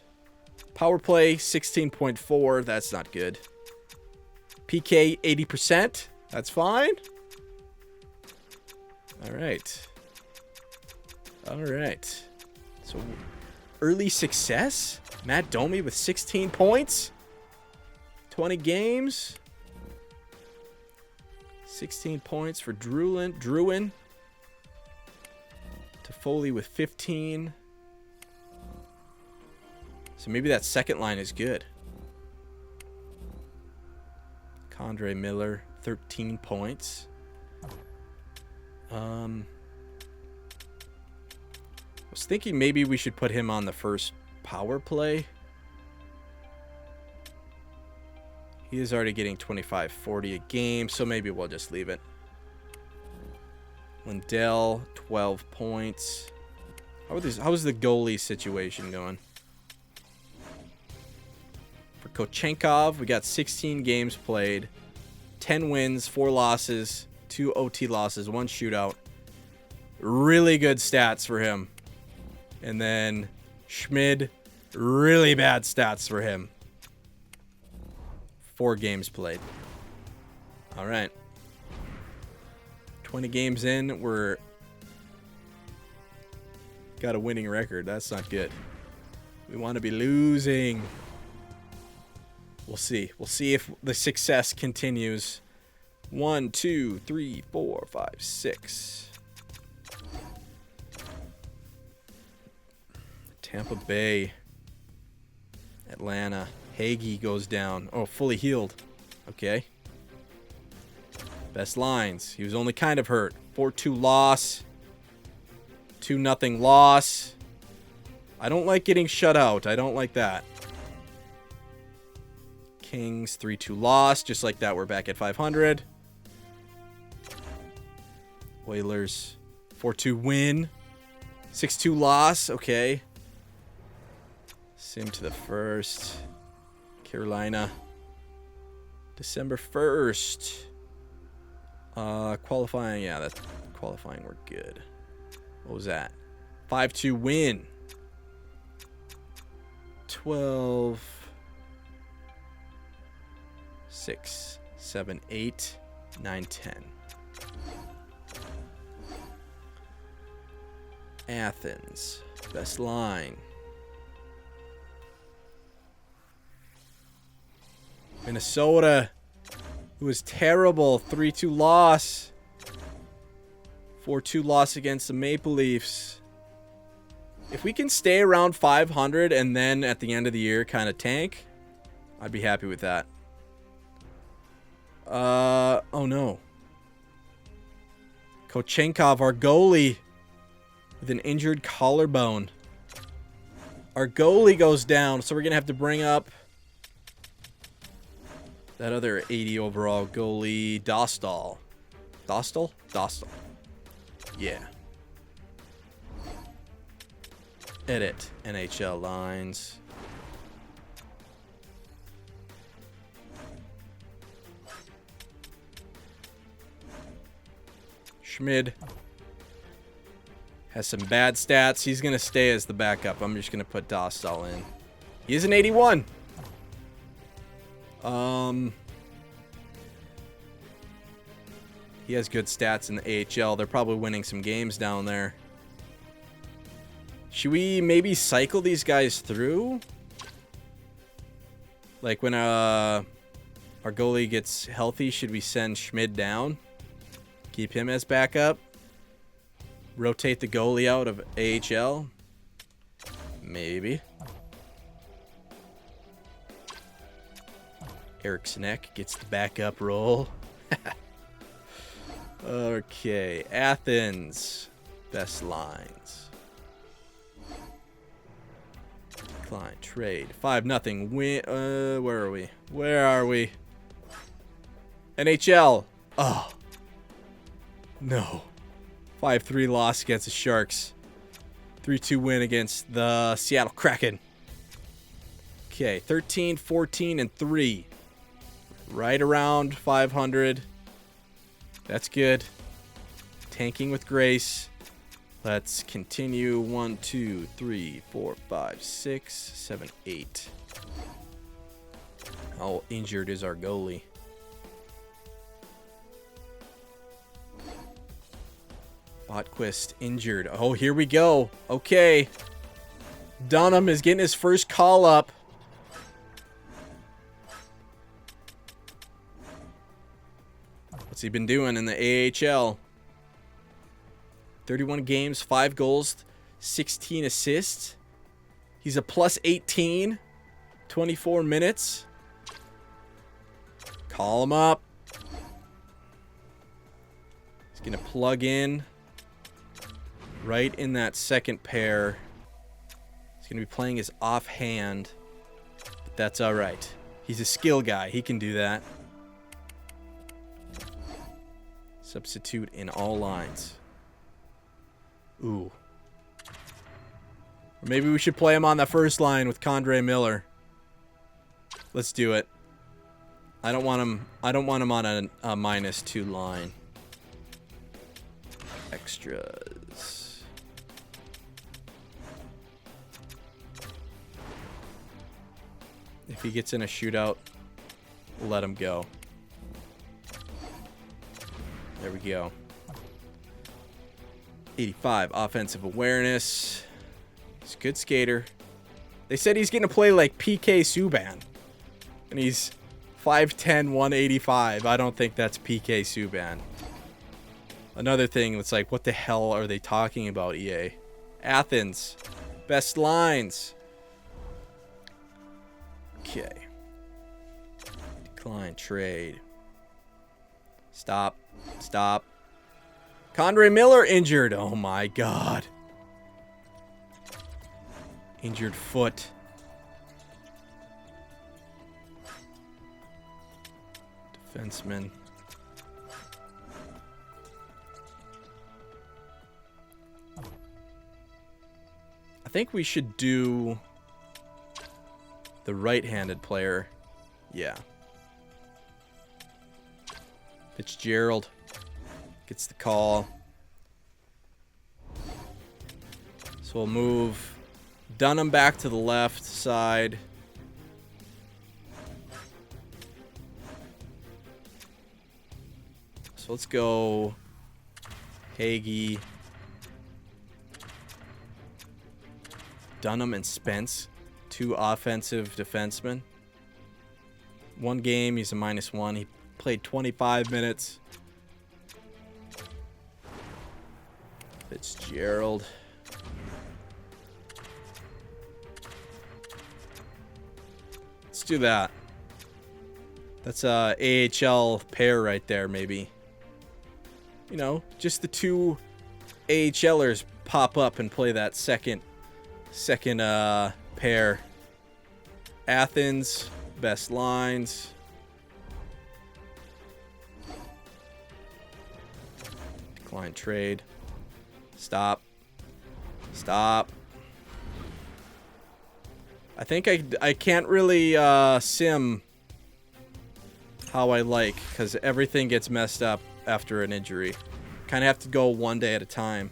Power play 16.4. That's not good. PK 80%. That's fine. All right. All right. So early success. Matt Domi with 16 points. 20 games. 16 points for Druin. Toffoli with 15. So maybe that second line is good. Condre Miller, 13 points. I was thinking maybe we should put him on the first power play. He is already getting 25-40 a game, so maybe we'll just leave it. Lindell, 12 points. How's the goalie situation going? For Kochenkov, we got 16 games played, 10 wins, 4 losses, 2 OT losses, 1 shootout. Really good stats for him. And then Schmid, Really bad stats for him. 4 games played. All right. 20 games in, we're got a winning record. That's not good. We want to be losing. We'll see. We'll see if the success continues. 1, 2, 3, 4, 5, 6. Tampa Bay. Atlanta. Hagee goes down. Oh, fully healed. Okay. Best lines. He was only kind of hurt. 4-2 loss. 2-0 loss. I don't like getting shut out. I don't like that. Kings 3-2 loss. Just like that, we're back at 500. Oilers 4-2 win. 6-2 loss. Okay. Sim to the first. Carolina. December 1st. Qualifying. Yeah, that's qualifying. We're good. What was that? 5-2 win. 12. 6, 7, 8, 9, 10. Athens. Best line. Minnesota. It was terrible. 3-2 loss. 4-2 loss against the Maple Leafs. If we can stay around 500 and then at the end of the year kind of tank, I'd be happy with that. Oh no. Kochenkov, our goalie, with an injured collarbone. Our goalie goes down, so we're going to have to bring up that other 80 overall goalie, Dostal. Dostal? Dostal. Yeah. Edit NHL lines. Schmid has some bad stats. He's going to stay as the backup. I'm just going to put Dostal in. He is an 81. He has good stats in the AHL. They're probably winning some games down there. Should we maybe cycle these guys through? Like when our goalie gets healthy, should we send Schmid down? Keep him as backup? Rotate the goalie out of AHL? Maybe. Eric Sneck gets the backup role. Okay, Athens. Best lines. Decline, trade. 5-0 win. Where are we? Where are we? NHL. Oh. No. 5-3 loss against the Sharks. 3-2 win against the Seattle Kraken. Okay, 13, 14, and 3. Right around 500. That's good. Tanking with grace. Let's continue. 1, 2, 3, 4, 5, 6, 7, 8. How injured is our goalie? Botquist injured. Oh, here we go. Okay. Dunham is getting his first call up. What's he been doing in the AHL? 31 games, 5 goals, 16 assists. He's a plus 18. 24 minutes. Call him up. He's going to plug in right in that second pair. He's going to be playing his offhand. But that's all right. He's a skill guy. He can do that. Substitute in all lines. Ooh. Or maybe we should play him on the first line with Condre Miller. Let's do it. I don't want him on a -2 line. Extras. If he gets in a shootout, we'll let him go. There we go. 85 offensive awareness. He's a good skater. They said he's going to play like PK Subban. And he's 5'10", 185. I don't think that's PK Subban. Another thing that's like, what the hell are they talking about, EA? Athens. Best lines. Okay. Decline trade. Stop. Stop. Condre Miller injured. Oh my god. Injured foot. Defenseman. I think we should do the right-handed player. Yeah. Fitzgerald gets the call. So we'll move Dunham back to the left side. So let's go Hagee, Dunham, and Spence. 2 offensive defensemen. 1 game, he's a -1. He played 25 minutes. Fitzgerald. Let's do that. That's a AHL pair right there, maybe. You know, just the 2 AHLers pop up and play that second pair. Athens, best lines. Decline trade. Stop. Stop. I think I can't really sim how I like, because everything gets messed up after an injury. Kind of have to go one day at a time,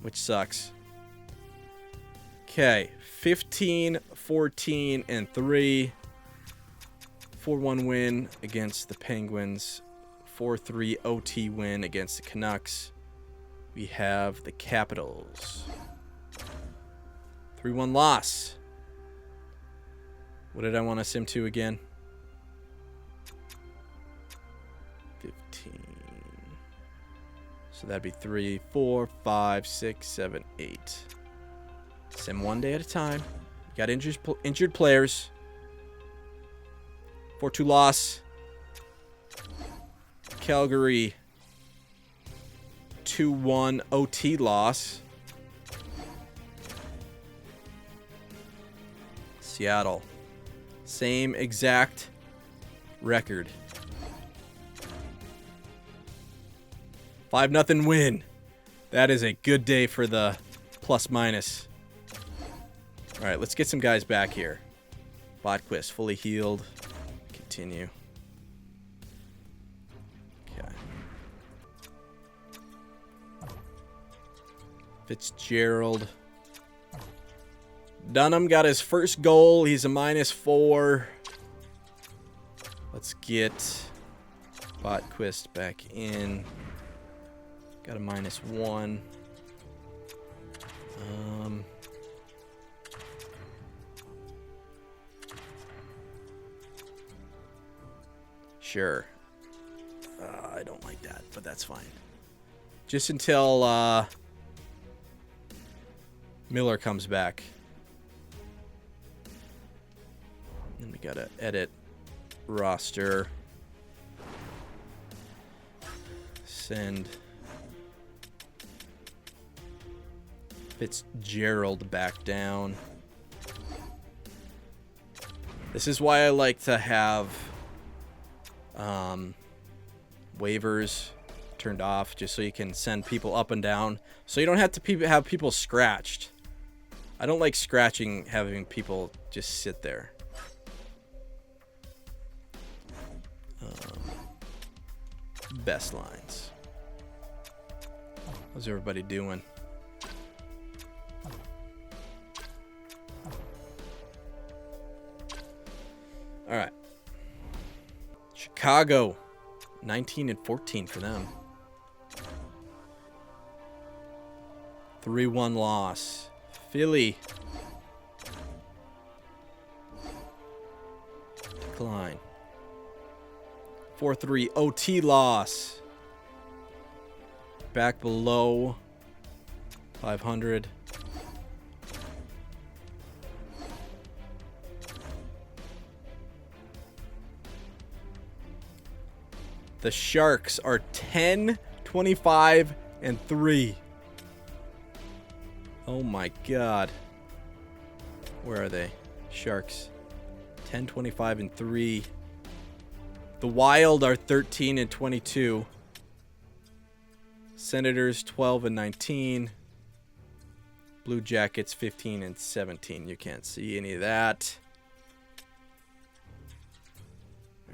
which sucks. Okay, 15, 14, and 3. 4-1 win against the Penguins. 4-3 OT win against the Canucks. We have the Capitals. 3-1 loss. What did I want to sim to again? 15. So that'd be 3, 4, 5, 6, 7, 8. Sim one day at a time. Got injured players. 4-2 loss. Calgary. 2-1 OT loss. Seattle. Same exact record. 5-0 win. That is a good day for the plus minus. All right, let's get some guys back here. Botquist fully healed. Continue. Okay. Fitzgerald. Dunham got his first goal. He's a -4. Let's get Botquist back in. Got a -1. Sure. I don't like that, but that's fine. Just until Miller comes back. Then we gotta edit roster. Send Fitzgerald back down. This is why I like to have waivers turned off, just so you can send people up and down, so you don't have to have people scratched. I don't like having people just sit there. Best lines. How's everybody doing? Chicago, 19-14 for them. 3-1 loss. Philly. Decline. 4-3 OT loss. Back below 500. The Sharks are 10-25-3. Oh my God. Where are they? Sharks. 10-25-3. The Wild are 13-22. Senators 12-19. Blue Jackets 15-17. You can't see any of that.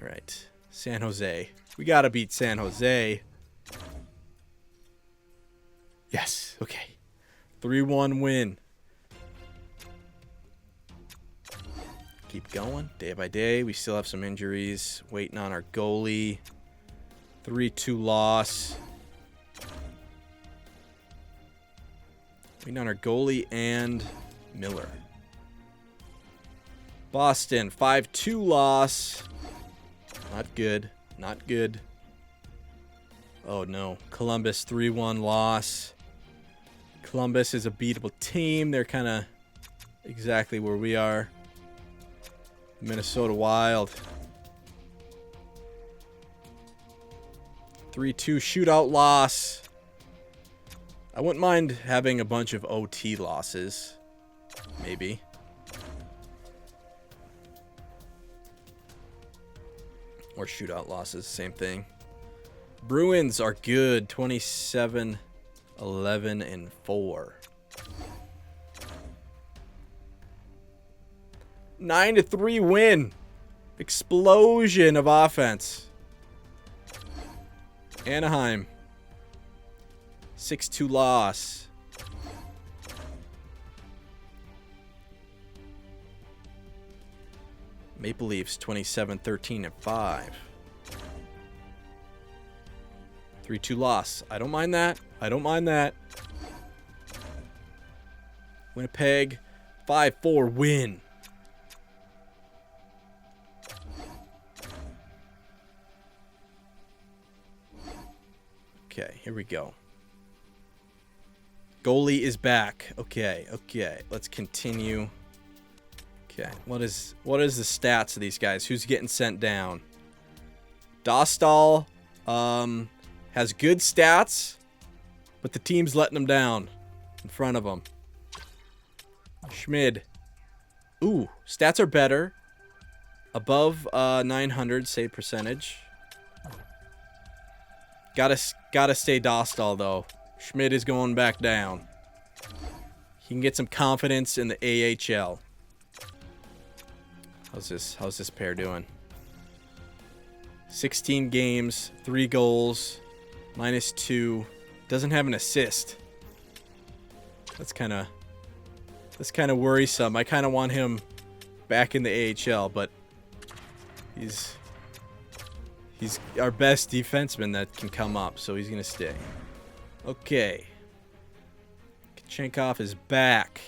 All right. San Jose. We got to beat San Jose. Yes. Okay. 3-1 win. Keep going. Day by day. We still have some injuries. Waiting on our goalie. 3-2 loss. Waiting on our goalie and Miller. Boston, 5-2 loss. Not good. Not good. Oh, no. Columbus, 3-1 loss. Columbus is a beatable team. They're kind of exactly where we are. Minnesota Wild. 3-2 shootout loss. I wouldn't mind having a bunch of OT losses. Maybe. Or shootout losses, same thing. Bruins are good, 27-11-4. 9-3 win. Explosion of offense. Anaheim. 6-2 loss. Maple Leafs 27-13-5. 3-2 loss. I don't mind that. I don't mind that. Winnipeg 5-4 win. Okay, here we go. Goalie is back. Okay. Let's continue. Okay, what is the stats of these guys? Who's getting sent down? Dostal has good stats, but the team's letting him down in front of him. Schmid. Ooh, stats are better. Above 900 save percentage. Gotta stay Dostal though. Schmid is going back down. He can get some confidence in the AHL. How's this pair doing? 16 games, 3 goals, -2. Doesn't have an assist. That's kind of worrisome. I kind of want him back in the AHL, but he's our best defenseman that can come up, so he's going to stay. Okay. Kachenkov is back.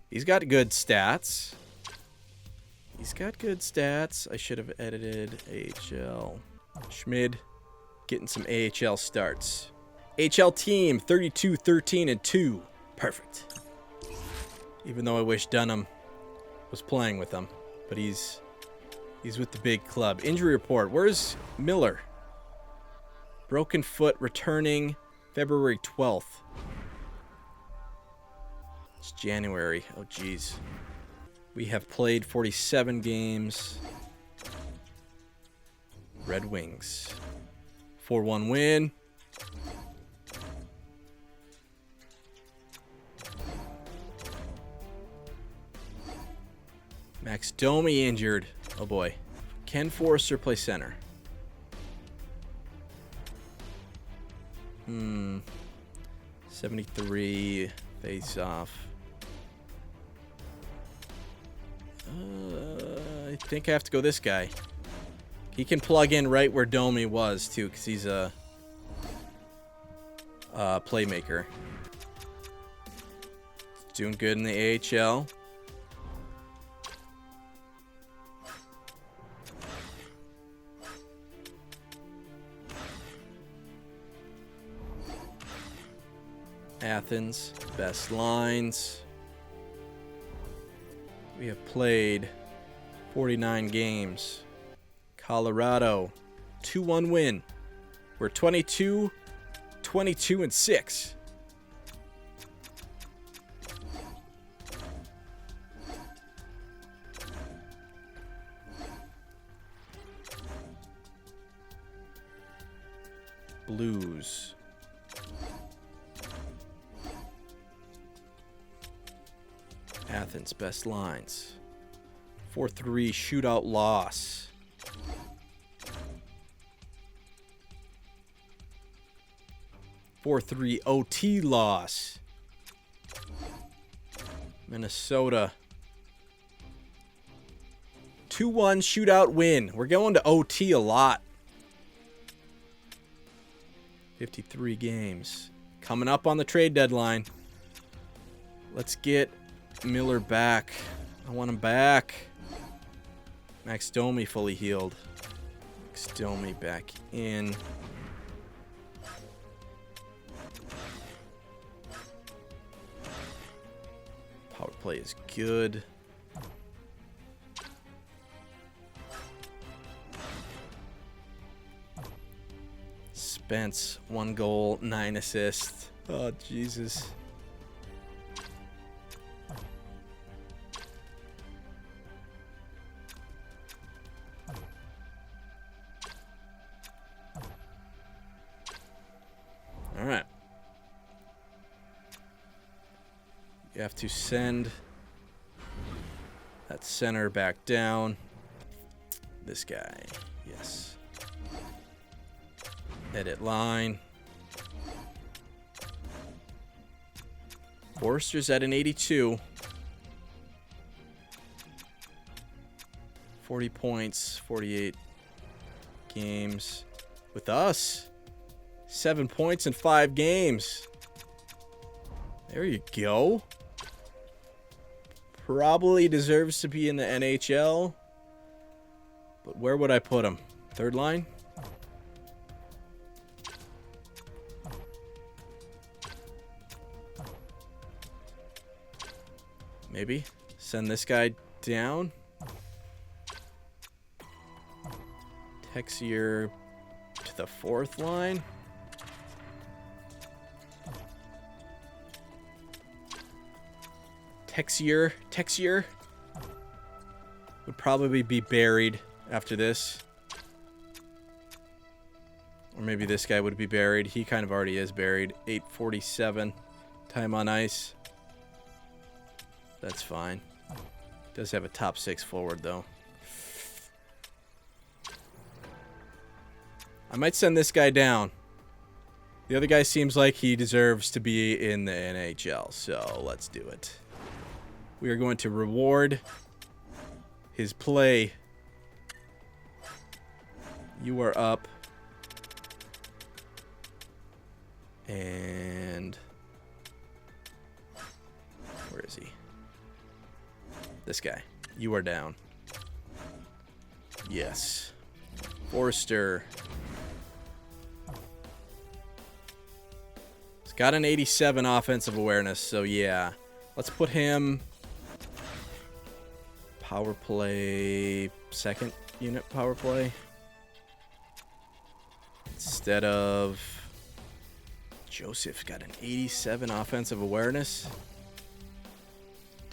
He's got good stats. I should have edited AHL. Schmid getting some AHL starts. AHL team 32-13-2. Perfect. Even though I wish Dunham was playing with them, but he's with the big club. Injury report. Where's Miller? Broken foot returning February 12th. It's January. Oh, geez. We have played 47 games. Red Wings. 4-1 win. Max Domi injured. Oh boy. Ken Forrester play center. 73 face off. I think I have to go this guy. He can plug in right where Domi was, too, because he's a playmaker. Doing good in the AHL. Athens, best lines. We have played 49 games. Colorado, 2-1 win. We're 22, 22, and 6. Blues. Athens, best lines. 4-3 shootout loss. (4-3) OT loss. Minnesota. 2-1 shootout win. We're going to OT a lot. 53 games. Coming up on the trade deadline. Let's get Miller back. I want him back. Max Domi fully healed. Max Domi back in. Power play is good. Spence, 1 goal, 9 assists. Oh, Jesus. All right. You have to send that center back down. This guy. Yes. Edit line. Forster's at an 82. 40 points, 48 games. With us, 7 points in 5 games. There you go. Probably deserves to be in the NHL. But where would I put him? Third line? Maybe. Send this guy down. Texier to the 4th line. Texier would probably be buried after this. Or maybe this guy would be buried. He kind of already is buried. 8:47 time on ice. That's fine. Does have a top 6 forward, though. I might send this guy down. The other guy seems like he deserves to be in the NHL, so let's do it. We are going to reward his play. You are up. And where is he? This guy. You are down. Yes. Forster. He's got an 87 offensive awareness, so yeah. Let's put him power play, 2nd unit power play. Instead of Joseph, got an 87 offensive awareness.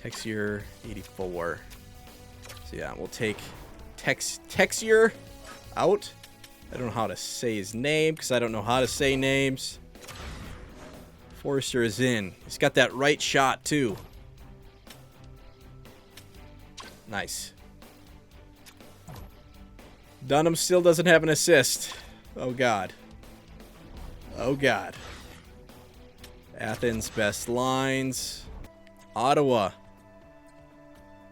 Texier, 84. So yeah, we'll take Texier out. I don't know how to say his name because I don't know how to say names. Forster is in. He's got that right shot too. Nice. Dunham still doesn't have an assist. Oh God. Oh God. Athens, best lines. Ottawa.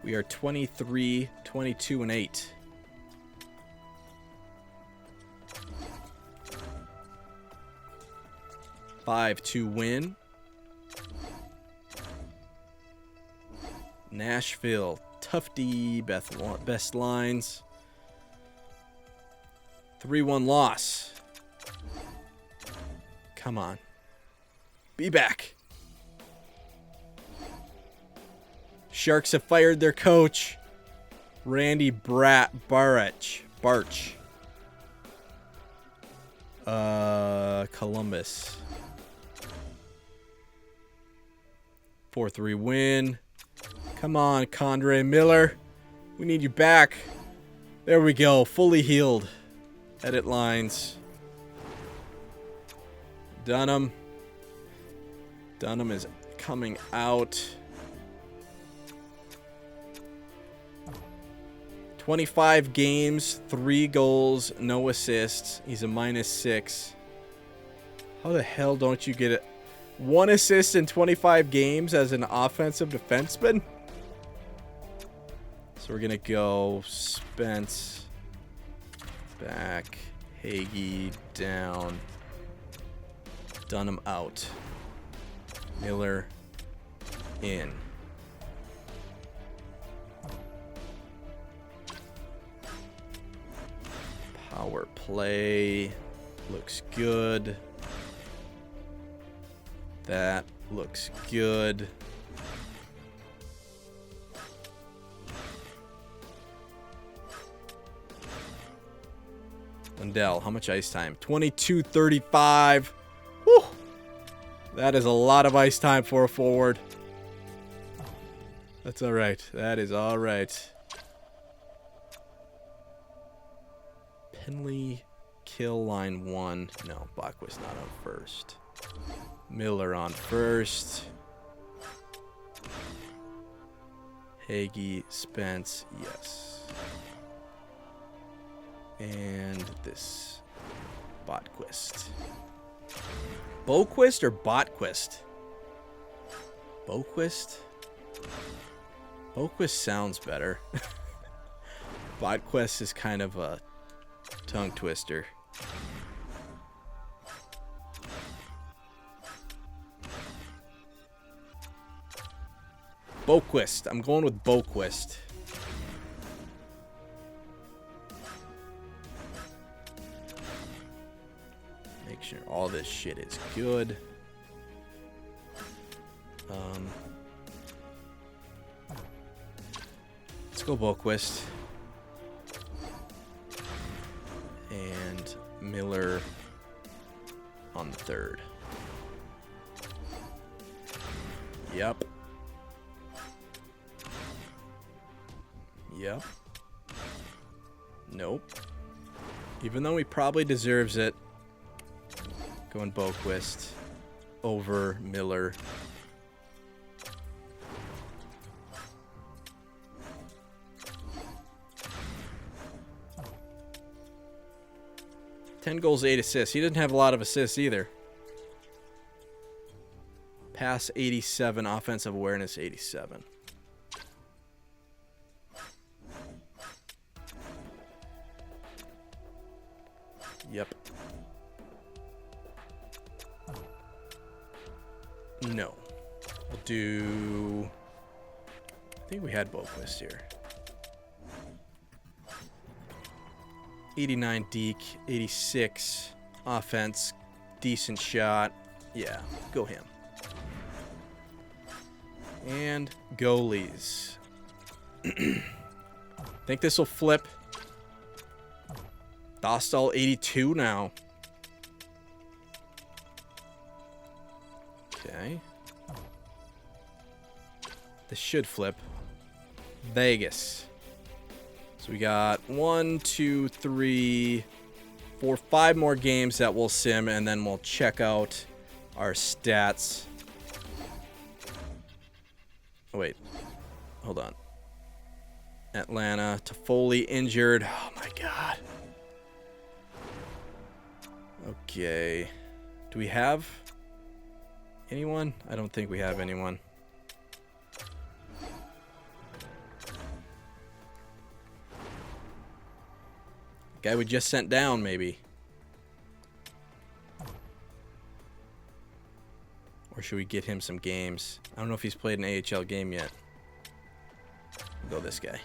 We are 23, 22, and 8. 5-2 win. Nashville, tough D, best lines. 3-1 loss. Come on. Be back. Sharks have fired their coach, Randy Barch. Columbus. 4-3 win. Come on, Condre Miller. We need you back. There we go. Fully healed. Edit lines. Dunham. Dunham is coming out. 25 games, 3 goals, no assists. He's a -6. How the hell don't you get it? 1 assist in 25 games as an offensive defenseman? So we're going to go Spence back, Hagee down, Dunham out, Miller in. Power play looks good. That looks good. Lundell, how much ice time? 22:35. Whew. That is a lot of ice time for a forward. That's all right. That is all right. Penley, kill line 1. No, Bachwitz not on first. Miller on first. Hagee, Spence, yes. And this Botquist. Boquist or Botquist? Boquist? Boquist sounds better. Botquist is kind of a tongue twister. Boquist. I'm going with Boquist. Make sure all this shit is good. Let's go Boquist. And Miller on the third. Yep. Yep. Nope. Even though he probably deserves it. Going Boquist over Miller. Ten goals, 8 assists. He didn't have a lot of assists either. Pass 87, offensive awareness 87. Yep. No. We'll do... I think we had Boquist here. 89 deke, 86 offense, decent shot. Yeah, go him. And goalies. Think this will flip. Dostal 82 now. Okay. This should flip. Vegas. So we got 1, 2, 3, 4, 5 more games that we'll sim, and then we'll check out our stats. Oh, wait. Hold on. Atlanta. Toffoli injured. Oh, my God. Okay. Do we have anyone? I don't think we have anyone. Guy we just sent down, maybe. Or should we get him some games? I don't know if he's played an AHL game yet. We'll go this guy.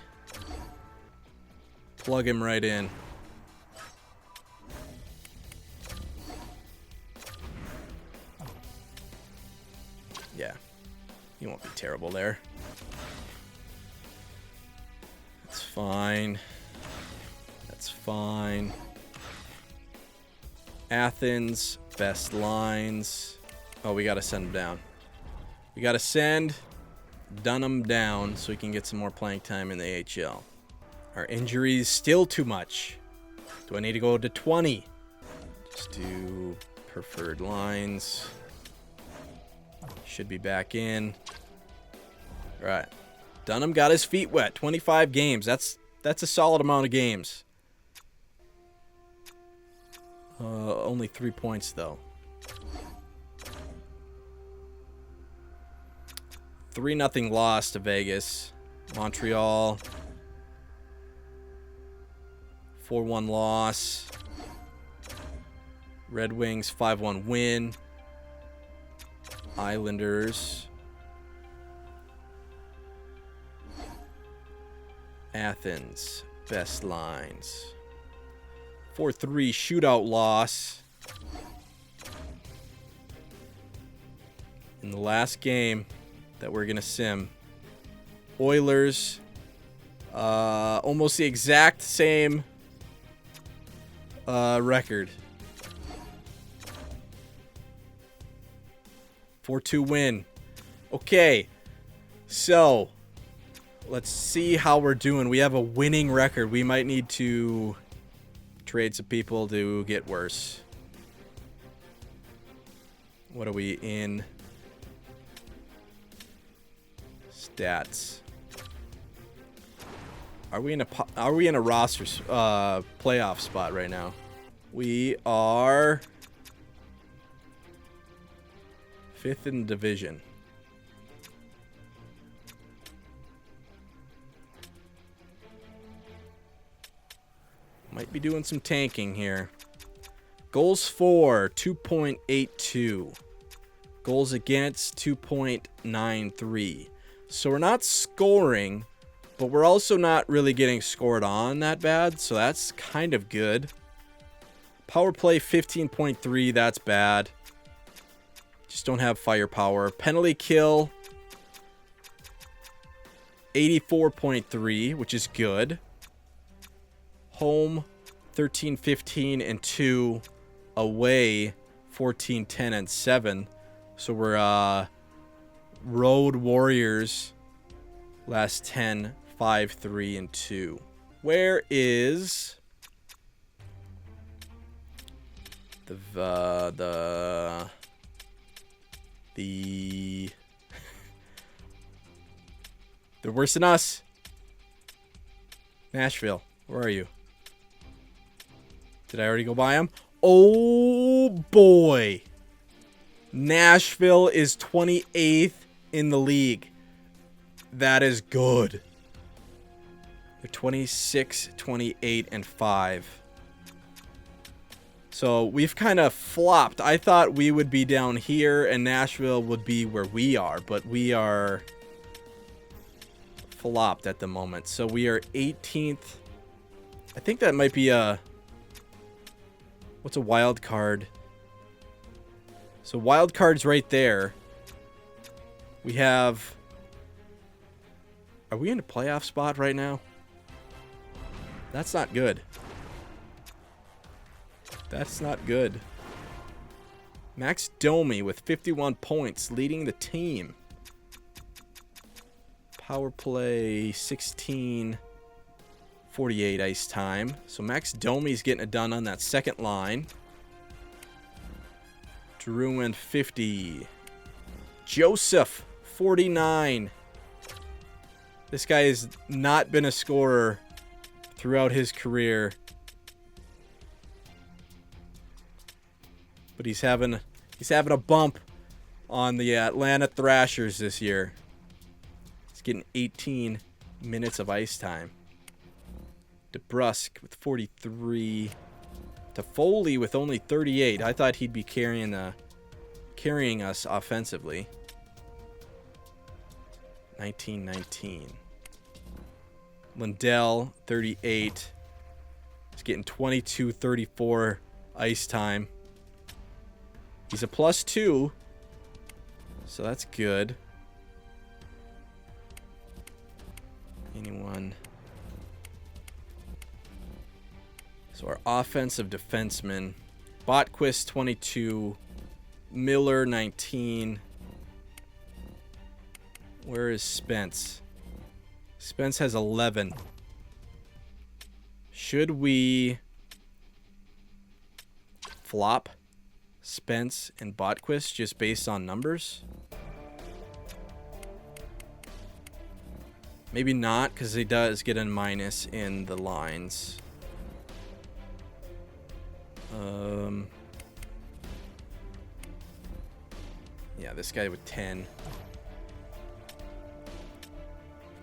Plug him right in. Yeah. He won't be terrible there. That's fine. That's fine. Athens, best lines. Oh, we got to send him down. We got to send Dunham down so we can get some more playing time in the AHL. Our injuries still too much. Do I need to go to 20? Just do preferred lines. Should be back in. All right. Dunham got his feet wet. 25 games. That's a solid amount of games. Only 3 points, though. 3-0 loss to Vegas. Montreal. 4-1 loss. Red Wings 5-1 win. Islanders. Athens, best lines. 4-3 shootout loss. In the last game that we're going to sim. Oilers, almost the exact same record. 4-2 win. Okay, so let's see how we're doing. We have a winning record. We might need to trade some people to get worse. What are we in? Stats. Are we in a roster playoff spot right now? We are 5th in the division. Might be doing some tanking here. Goals for 2.82. Goals against 2.93. So we're not scoring, but we're also not really getting scored on that bad. So that's kind of good. Power play 15.3. That's bad. Just don't have firepower. Penalty kill 84.3, which is good. Home 13, 15, and 2. Away 14, 10, and 7. So we're Road Warriors last 10, 5, 3, and 2. Where is the they're worse than us. Nashville, where are you? Did I already go by them? Oh boy. Nashville is 28th in the league. That is good. They're 26, 28, and 5. So we've kind of flopped. I thought we would be down here and Nashville would be where we are, but we are flopped at the moment. So we are 18th. I think that might be what's a wild card? So wild card's right there. We have... Are we in a playoff spot right now? That's not good. That's not good. Max Domi with 51 points leading the team. Power play 16, 48 ice time. So Max Domi's getting it done on that second line. Drouin 50. Joseph 49. This guy has not been a scorer throughout his career. But he's having a bump on the Atlanta Thrashers this year. He's getting 18 minutes of ice time. DeBrusque with 43. Toffoli with only 38. I thought he'd be carrying the carrying us offensively. 19-19. Lindell, 38. He's getting 22-34 ice time. He's a +2, so that's good. Anyone? So our offensive defenseman, Botquist, 22. Miller, 19. Where is Spence? Spence has 11. Should we flop Spence and Botquist just based on numbers? Maybe not, because he does get a minus in the lines. Yeah, this guy with 10.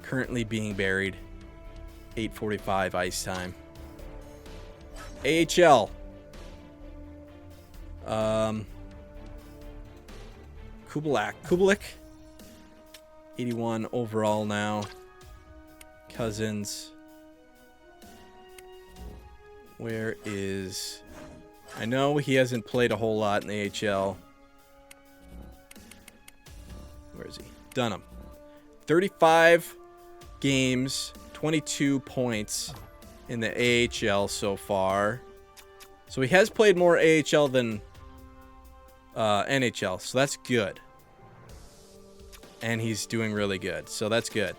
Currently being buried. 8:45 ice time. AHL. Kubelik. 81 overall now. Cousins. Where is... I know he hasn't played a whole lot in the AHL. Where is he? Dunham. 35 games, 22 points in the AHL so far. So he has played more AHL than NHL, so that's good. And he's doing really good, so that's good.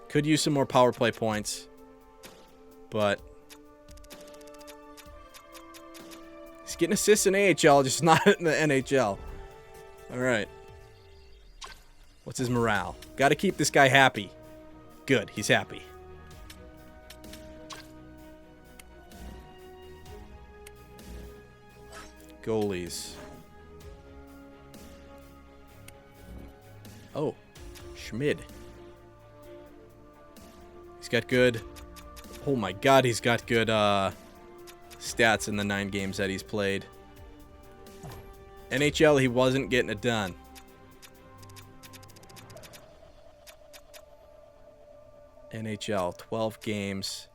Could use some more power play points, but he's getting assists in AHL, just not in the NHL. All right. What's his morale? Got to keep this guy happy. Good, he's happy. Goalies. Oh, Schmid. He's got good... Oh my god, he's got good stats in the 9 games that he's played. NHL, he wasn't getting it done. NHL, 12 games.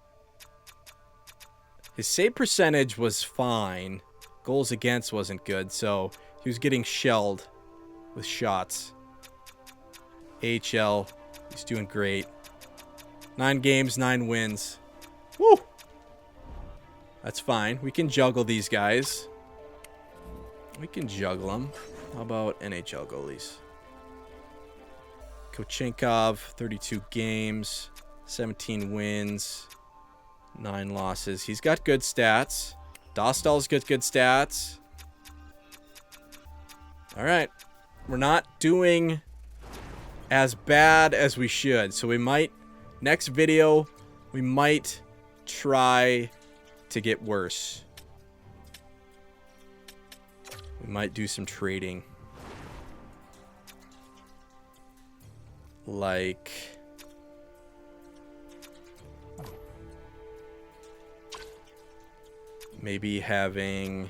His save percentage was fine. Goals against wasn't good, so he was getting shelled with shots. AHL, he's doing great. 9 games, 9 wins. Woo! That's fine. We can juggle these guys. We can juggle them. How about NHL goalies? Kochenkov, 32 games, 17 wins, 9 losses. He's got good stats. Dostal's got good stats. All right. We're not doing as bad as we should. So we might, next video, we might try to get worse. We might do some trading. Like... maybe having...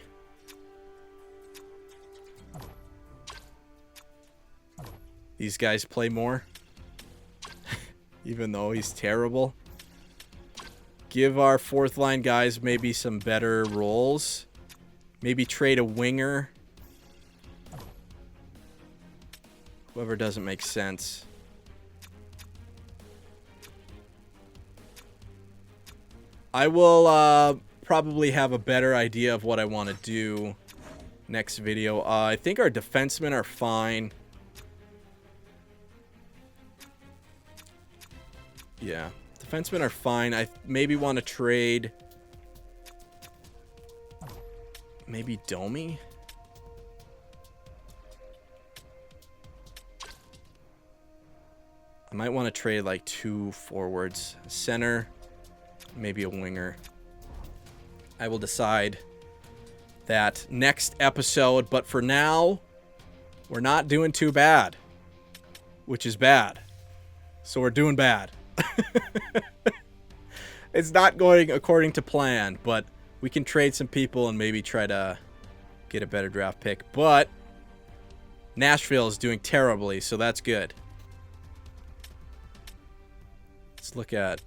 these guys play more. Even though he's terrible. Give our 4th line guys maybe some better roles. Maybe trade a winger. Whoever doesn't make sense. I will probably have a better idea of what I want to do next video. I think our defensemen are fine. Yeah, defensemen are fine. I maybe want to trade maybe Domi. I might want to trade like 2 forwards, center, maybe a winger. I will decide that next episode, but for now, we're not doing too bad, which is bad. So we're doing bad. It's not going according to plan, but we can trade some people and maybe try to get a better draft pick. But Nashville is doing terribly, so that's good. Let's look at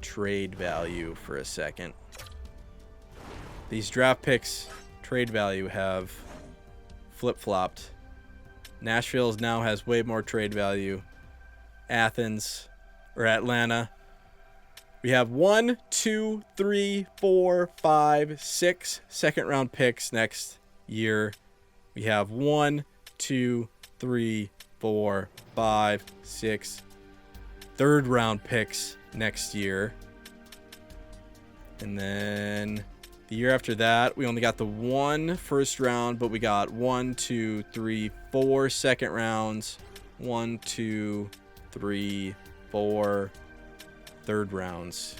trade value for a second. These draft picks trade value have flip-flopped. Nashville now has way more trade value. Atlanta. We have 1, 2, 3, 4, 5, 6 second-round picks next year. We have 1, 2, 3, 4, 5, 6 third-round picks next year. And then the year after that, we only got the 1 first round, but we got 1, 2, 3, 4 second rounds. 1, 2, 3, 4 third rounds.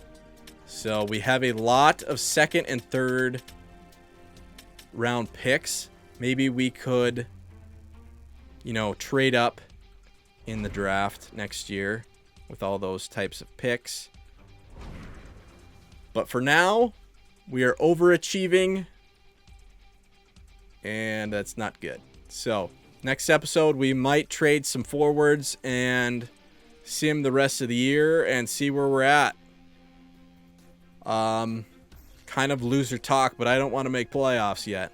So we have a lot of second and third round picks. Maybe we could, trade up in the draft next year with all those types of picks. But for now, we are overachieving, and that's not good. So next episode, we might trade some forwards and sim the rest of the year and see where we're at. Kind of loser talk, but I don't want to make playoffs yet.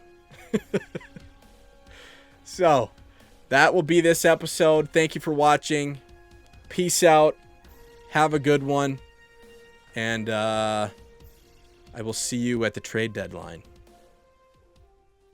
So that will be this episode. Thank you for watching. Peace out. Have a good one. And I will see you at the trade deadline.